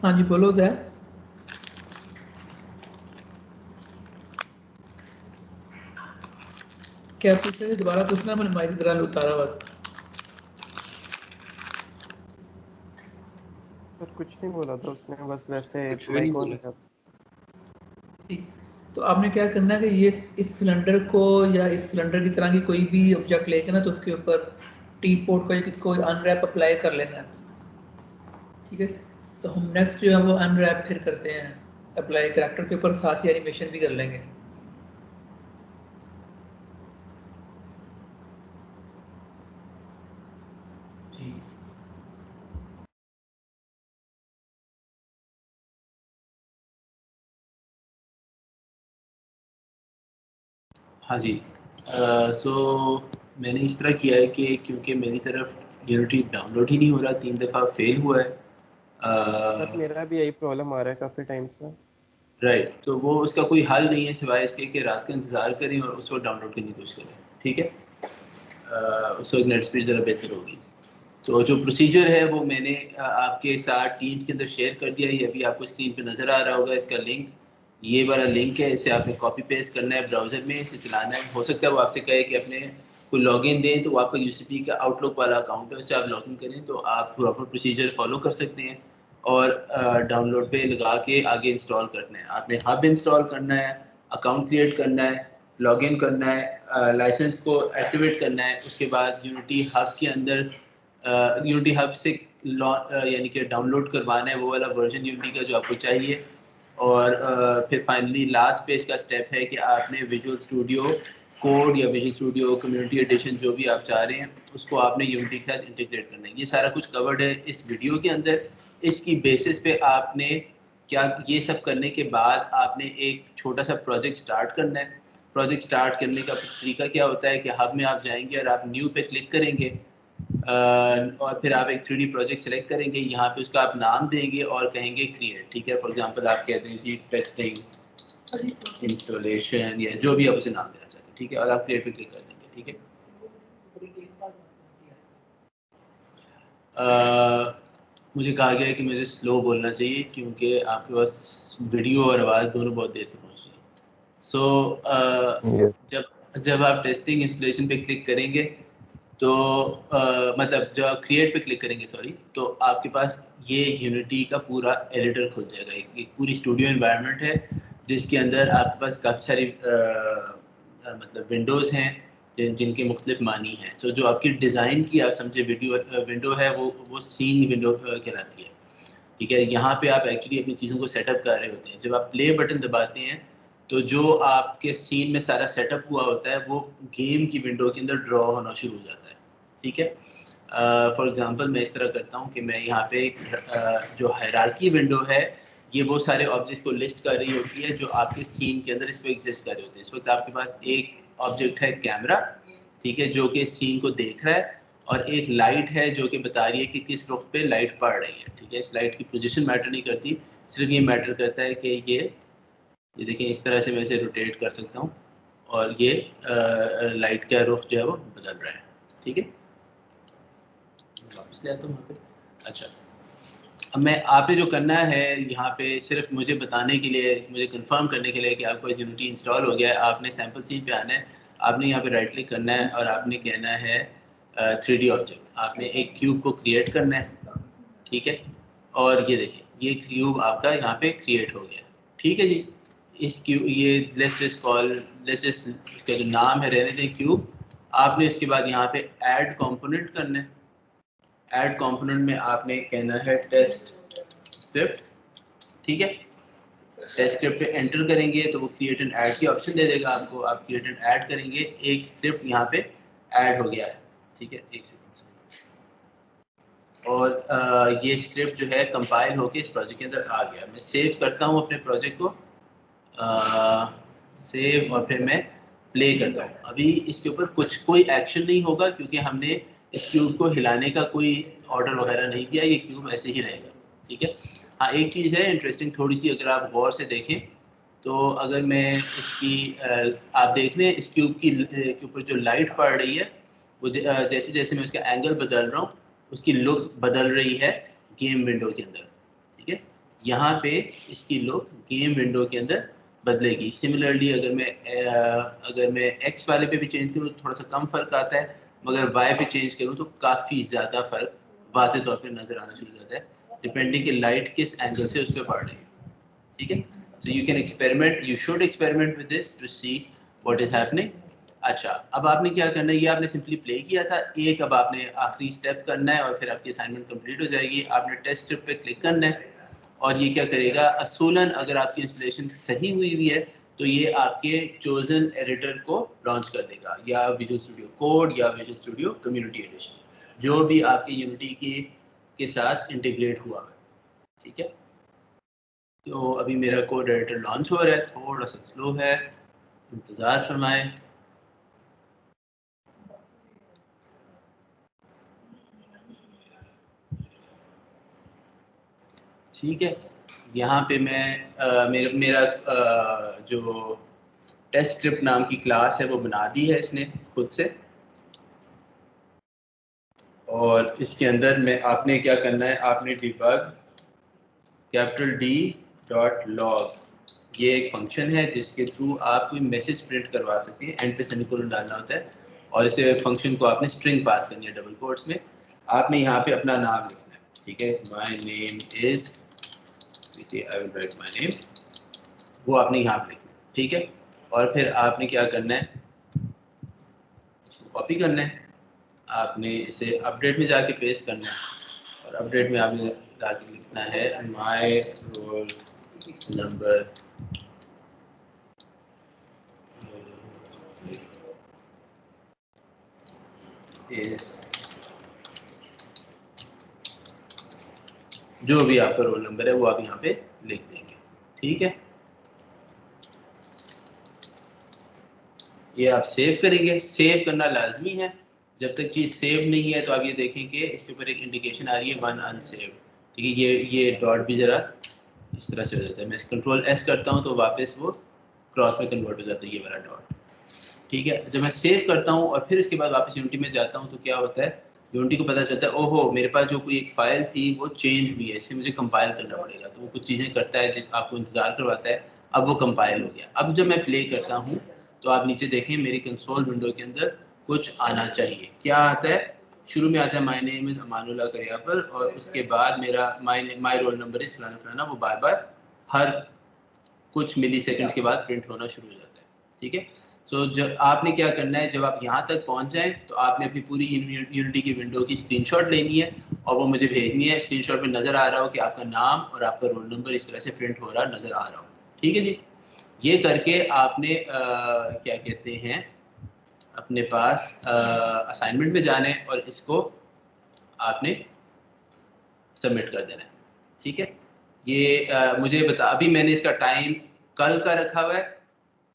हाँ जी बोलो ज़ैर। क्या पूछ रहे थे, दोबारा पूछना, मैंने माइक दराल उतारा हुआ था। सर कुछ नहीं बोला था उसने, बस वैसे कुछ भी नहीं माइक ऑन बोला। है। ठीक, तो आपने क्या करना है कि ये इस सिलेंडर को या इस सिलेंडर की तरह की कोई भी ऑब्जेक्ट लेके ना, तो उसके ऊपर टी पोर्ट को या किसी को अनरैप अप्लाई कर लेना है। ठीक है, तो हम नेक्स्ट जो है वो अनरैप फिर करते हैं अप्लाई करैक्टर के ऊपर, साथ ही एनिमेशन भी कर लेंगे। हाँ जी, सो मैंने इस तरह किया है कि क्योंकि मेरी तरफ यूनिटी डाउनलोड ही नहीं हो रहा, 3 दफ़ा फेल हुआ है, सर मेरा भी यही प्रॉब्लम आ रहा है काफी टाइम से। राइट, तो वो उसका कोई हल नहीं है सिवाय इसके कि रात का इंतज़ार करें और उस वक्त डाउनलोड करने की कोशिश करें, ठीक है। उस वक्त नेट स्पीड ज़रा बेहतर होगी। तो जो प्रोसीजर है वो मैंने आपके साथ टीम्स के अंदर शेयर कर दिया है, ये अभी आपको स्क्रीन पे नज़र आ रहा होगा। इसका लिंक ये वाला लिंक है, इसे आपने कॉपी पेस्ट करना है ब्राउज़र में, इसे चलाना है। हो सकता है वो आपसे कहे कि अपने कोई लॉगिन दें, तो वो आपका यूसीपी का आउटलुक वाला अकाउंट है, उससे आप लॉगिन करें तो आप प्रॉपर प्रोसीजर फॉलो कर सकते हैं और डाउनलोड पे लगा के आगे इंस्टॉल करना है। आपने हब इंस्टॉल करना है, अकाउंट क्रिएट करना है, लॉगिन करना है, लाइसेंस को एक्टिवेट करना है। उसके बाद यूनिटी हब के अंदर यूनिटी हब से यानी कि डाउनलोड करवाना है वो वाला वर्जन यूनिटी का जो आपको चाहिए। और फिर फाइनली लास्ट पे इसका स्टेप है कि आपने विजुअल स्टूडियो कोड या विजुअल स्टूडियो कम्युनिटी एडिशन जो भी आप चाह रहे हैं उसको आपने यूनिटी के साथ इंटीग्रेट करना है। ये सारा कुछ कवर्ड है इस वीडियो के अंदर। इसकी बेसिस पे आपने क्या, ये सब करने के बाद आपने एक छोटा सा प्रोजेक्ट स्टार्ट करना है। प्रोजेक्ट स्टार्ट करने का तरीका क्या होता है कि हब में आप जाएंगे और आप न्यू पे क्लिक करेंगे और फिर आप एक 3D प्रोजेक्ट सेलेक्ट करेंगे, यहाँ पे उसका आप नाम देंगे और कहेंगे क्रिएट, ठीक है। फॉर एग्जांपल आप कहते हैं जी टेस्टिंग इंस्टॉलेशन या जो भी आप उसे नाम देना चाहते हैं, ठीक है, और आप क्रिएट पे क्लिक कर देंगे, ठीक है। मुझे कहा गया है कि मुझे स्लो बोलना चाहिए क्योंकि आपके पास वीडियो और आवाज़ दोनों बहुत देर से पहुँच रही है। सो जब आप टेस्टिंग इंस्टॉलेशन पे क्लिक करेंगे तो मतलब जब आप क्रिएट पे क्लिक करेंगे सॉरी, तो आपके पास ये यूनिटी का पूरा एडिटर खुल जाएगा। एक पूरी स्टूडियो एनवायरनमेंट है जिसके अंदर आपके पास काफ़ी सारी मतलब विंडोज़ हैं जिनके मुख्तलिफ मानी हैं। सो जो आपकी डिज़ाइन की आप समझे विंडो है वो सीन विंडो कहलाती है, ठीक है। यहाँ पे आप एक्चुअली अपनी चीज़ों को सेटअप कर रहे होते हैं। जब आप प्ले बटन दबाते हैं तो जो आपके सीन में सारा सेटअप हुआ होता है वो गेम की विंडो के अंदर ड्रॉ होना शुरू हो जाता है, ठीक है। फॉर एग्जांपल मैं इस तरह करता हूँ कि मैं यहाँ पे जो हायरार्की विंडो है ये वो सारे ऑब्जेक्ट्स को लिस्ट कर रही होती है जो आपके सीन के अंदर इस पर एग्जिस्ट कर रहे होते हैं। इस वक्त आपके पास एक ऑब्जेक्ट है कैमरा, ठीक है, जो कि सीन को देख रहा है, और एक लाइट है जो कि बता रही है कि किस रुख पे लाइट पड़ रही है, ठीक है। इस लाइट की पोजीशन मैटर नहीं करती, सिर्फ ये मैटर करता है कि ये देखें इस तरह से मैं इसे रोटेट कर सकता हूँ और ये लाइट का रुख जो है वो बदल रहा है, ठीक है। वापस ले आता हूँ वहाँ पे। अच्छा, अब मैं आपने जो करना है यहाँ पे सिर्फ मुझे बताने के लिए, मुझे कंफर्म करने के लिए कि आपको यूनिटी इंस्टॉल हो गया है, आपने सैम्पल सीन पे आना है। आपने यहाँ पे राइट क्लिक करना है और आपने कहना है 3D ऑब्जेक्ट। आपने एक क्यूब को क्रिएट करना है, ठीक है। और ये देखिए ये क्यूब आपका यहाँ पे क्रिएट हो गया, ठीक है जी। इस क्यूब ये लेट्स जस्ट इसका जो नाम है रहने दें क्यूब। आपने इसके बाद यहाँ पे ऐड कंपोनेंट करना है। ऐड कंपोनेंट में आपने कहना है टेस्ट स्क्रिप्ट, ठीक है। टेस्ट स्क्रिप्ट पे एंटर करेंगे तो वो क्रिएट एंड ऐड की ऑप्शन दे देगा आपको। आप क्रिएट एंड ऐड करेंगे, एक स्क्रिप्ट यहाँ पे ऐड हो गया है, ठीक है। एक सेकंड, और ये स्क्रिप्ट जो है कंपाइल होके इस प्रोजेक्ट के अंदर आ गया। मैं सेव करता हूँ अपने प्रोजेक्ट को, सेव, और फिर मैं प्ले करता हूँ। अभी इसके ऊपर कोई एक्शन नहीं होगा क्योंकि हमने इस क्यूब को हिलाने का कोई ऑर्डर वगैरह नहीं दिया, ये क्यूब ऐसे ही रहेगा, ठीक है। हाँ एक चीज़ है इंटरेस्टिंग थोड़ी सी, अगर आप गौर से देखें तो अगर मैं इसकी आप देख रहे हैं इस क्यूब की के ऊपर जो लाइट पड़ रही है वो जैसे जैसे मैं उसका एंगल बदल रहा हूँ उसकी लुक बदल रही है गेम विंडो के अंदर, ठीक है। यहाँ पे इसकी लुक गेम विंडो के अंदर बदलेगी। सिमिलरली अगर मैं एक्स वाले पे भी चेंज करूँ तो थोड़ा सा कम फ़र्क आता है, मगर वाई पे चेंज करूँ तो काफ़ी ज़्यादा फ़र्क वाज़े तौर पे नज़र आना शुरू हो जाता है, डिपेंडिंग कि लाइट किस एंगल से उस पर पड़ रही है, ठीक है। So you can experiment, you should experiment with this to see what is happening. अच्छा, अब आपने क्या करना है, ये आपने सिंपली प्ले किया था एक, अब आपने आखिरी स्टेप करना है और फिर आपकी असाइनमेंट कंप्लीट हो जाएगी। आपने टेस्ट स्क्रिप्ट पे क्लिक करना है और ये क्या करेगा, असूलन अगर आपकी इंस्टॉलेशन सही हुई है तो ये आपके चोजन एडिटर को लॉन्च कर देगा, या विजुअल स्टूडियो कोड या विजुअल स्टूडियो कम्युनिटी एडिशन, जो भी आपकी यूनिटी के साथ इंटीग्रेट हुआ है, ठीक है। तो अभी मेरा कोड एडिटर लॉन्च हो रहा है, थोड़ा सा स्लो है, इंतज़ार फरमाएं। ठीक है, यहाँ पे मैं मेरा जो टेस्ट स्क्रिप्ट नाम की क्लास है वो बना दी है इसने खुद से, और इसके अंदर में आपने क्या करना है, आपने debug $D.log, ये एक फंक्शन है जिसके थ्रू आप कोई मैसेज प्रिंट करवा सकते हैं। एंड पे सेमीकोलन डालना होता है और इसे फंक्शन को आपने स्ट्रिंग पास करनी है डबल कोट्स में। आपने यहाँ पे अपना नाम लिखना है, ठीक है, my name is, I will write my name, वो आपने यहाँ पे लिखना है, ठीक है। और फिर आपने क्या करना है, कॉपी करना है, आपने इसे अपडेट में जाके पेस्ट करना है, और अपडेट में आपने जाके लिखना है माई रोल नंबर इज, जो भी आपका रोल नंबर है वो आप यहाँ पे लिख देंगे, ठीक है। ये आप सेव करेंगे, सेव करना लाजमी है, जब तक चीज़ सेव नहीं है तो आप ये देखें कि इसके ऊपर एक इंडिकेशन आ रही है वन अनसेव, ठीक है। ये डॉट भी ज़रा इस तरह से हो जाता है, मैं कंट्रोल एस करता हूँ तो वापस वो क्रॉस में कन्वर्ट हो जाता है, ये वाला डॉट, ठीक है। जब मैं सेव करता हूँ और फिर इसके बाद वापस यूनिटी में जाता हूँ तो क्या होता है, यूनिटी को पता चलता है ओहो मेरे पास जो कोई एक फ़ाइल थी वो चेंज हुई है, इसे मुझे कंपाइल करना पड़ेगा। तो वो कुछ चीज़ें करता है जिस आपको इंतज़ार करवाता है, अब वो कंपाइल हो गया। अब जब मैं प्ले करता हूँ तो आप नीचे देखें मेरी कंसोल विंडो के अंदर कुछ आना चाहिए। क्या आता है, शुरू में आता है माई नेम इज़ अमानुल्लाह करियापर, और उसके बाद मेरा माई रोल नंबर इज़ फलाना फलाना, वो बार बार हर कुछ मिली सेकेंड्स के बाद प्रिंट होना शुरू हो जाता है, ठीक है। सो जब आपने क्या करना है, जब आप यहाँ तक पहुँच जाएँ तो आपने अपनी पूरी यूनिटी की विंडो की स्क्रीनशॉट लेनी है और वो मुझे भेजनी है। स्क्रीनशॉट में नज़र आ रहा हो कि आपका नाम और आपका रोल नंबर इस तरह से प्रिंट हो रहा नज़र आ रहा हो, ठीक है जी। ये करके आपने क्या कहते हैं, अपने पास असाइनमेंट में जाने और इसको आपने सबमिट कर देना है, ठीक है। ये मुझे बता, अभी मैंने इसका टाइम कल का रखा हुआ है,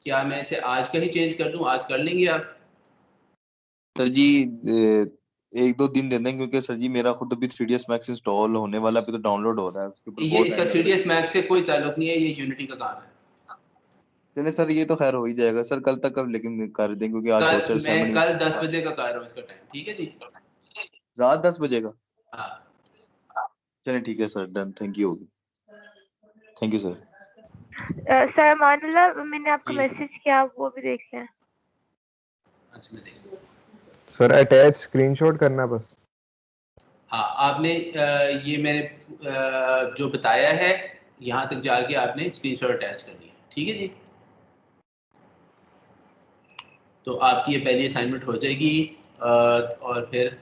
क्या मैं इसे आज का ही चेंज कर दूं, आज कर लेंगे आप? सर जी एक दो दिन दे दें, क्योंकि सर जी मेरा खुद अभी 3ds Max इंस्टॉल होने वाला, अभी तो डाउनलोड हो रहा है, उसके ऊपर ये बहुत इसका 3ds Max से कोई ताल्लुक नहीं है, ये यूनिटी का काम है। चलिए सर, ये तो खैर हो ही जाएगा सर, कल तक अब लेकिन कर दें, क्योंकि आज कल वोचर मैं 7 कल 10 बजे का कर रहा हूँ इसका टाइम, ठीक है जी। रात 10 बजे का? हाँ चलिए ठीक है sir, done, thank you sir. Sir Amanullah, मैंने आपको मैसेज किया, वो भी देख लें। अच्छा मैं देख लूँ। सर अटैच स्क्रीनशॉट करना बस। हाँ आपने ये मैंने जो बताया है यहाँ तक जाके आपने स्क्रीनशॉट अटैच करनी है, ठीक है जी। तो आपकी ये पहली असाइनमेंट हो जाएगी और फिर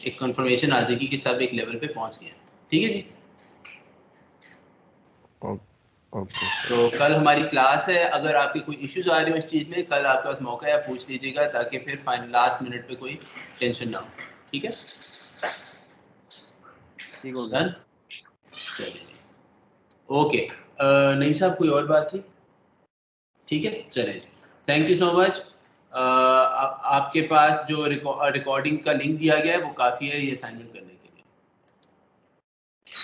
एक कंफर्मेशन आ जाएगी कि सब एक लेवल पे पहुँच गए हैं, ठीक है जी। ओके। तो कल हमारी क्लास है, अगर आपके कोई इश्यूज आ रहे हो इस चीज़ में, कल आपके पास मौका है, पूछ लीजिएगा, ताकि फिर फाइनल लास्ट मिनट पे कोई टेंशन ना हो, ठीक है। ठीक हो गया। चलिए ओके, नहीं साहब कोई और बात थी? ठीक है, चलिए थैंक यू सो मच। आपके पास जो रिकॉर्डिंग का लिंक दिया गया है वो काफ़ी है ये असाइनमेंट करने के लिए।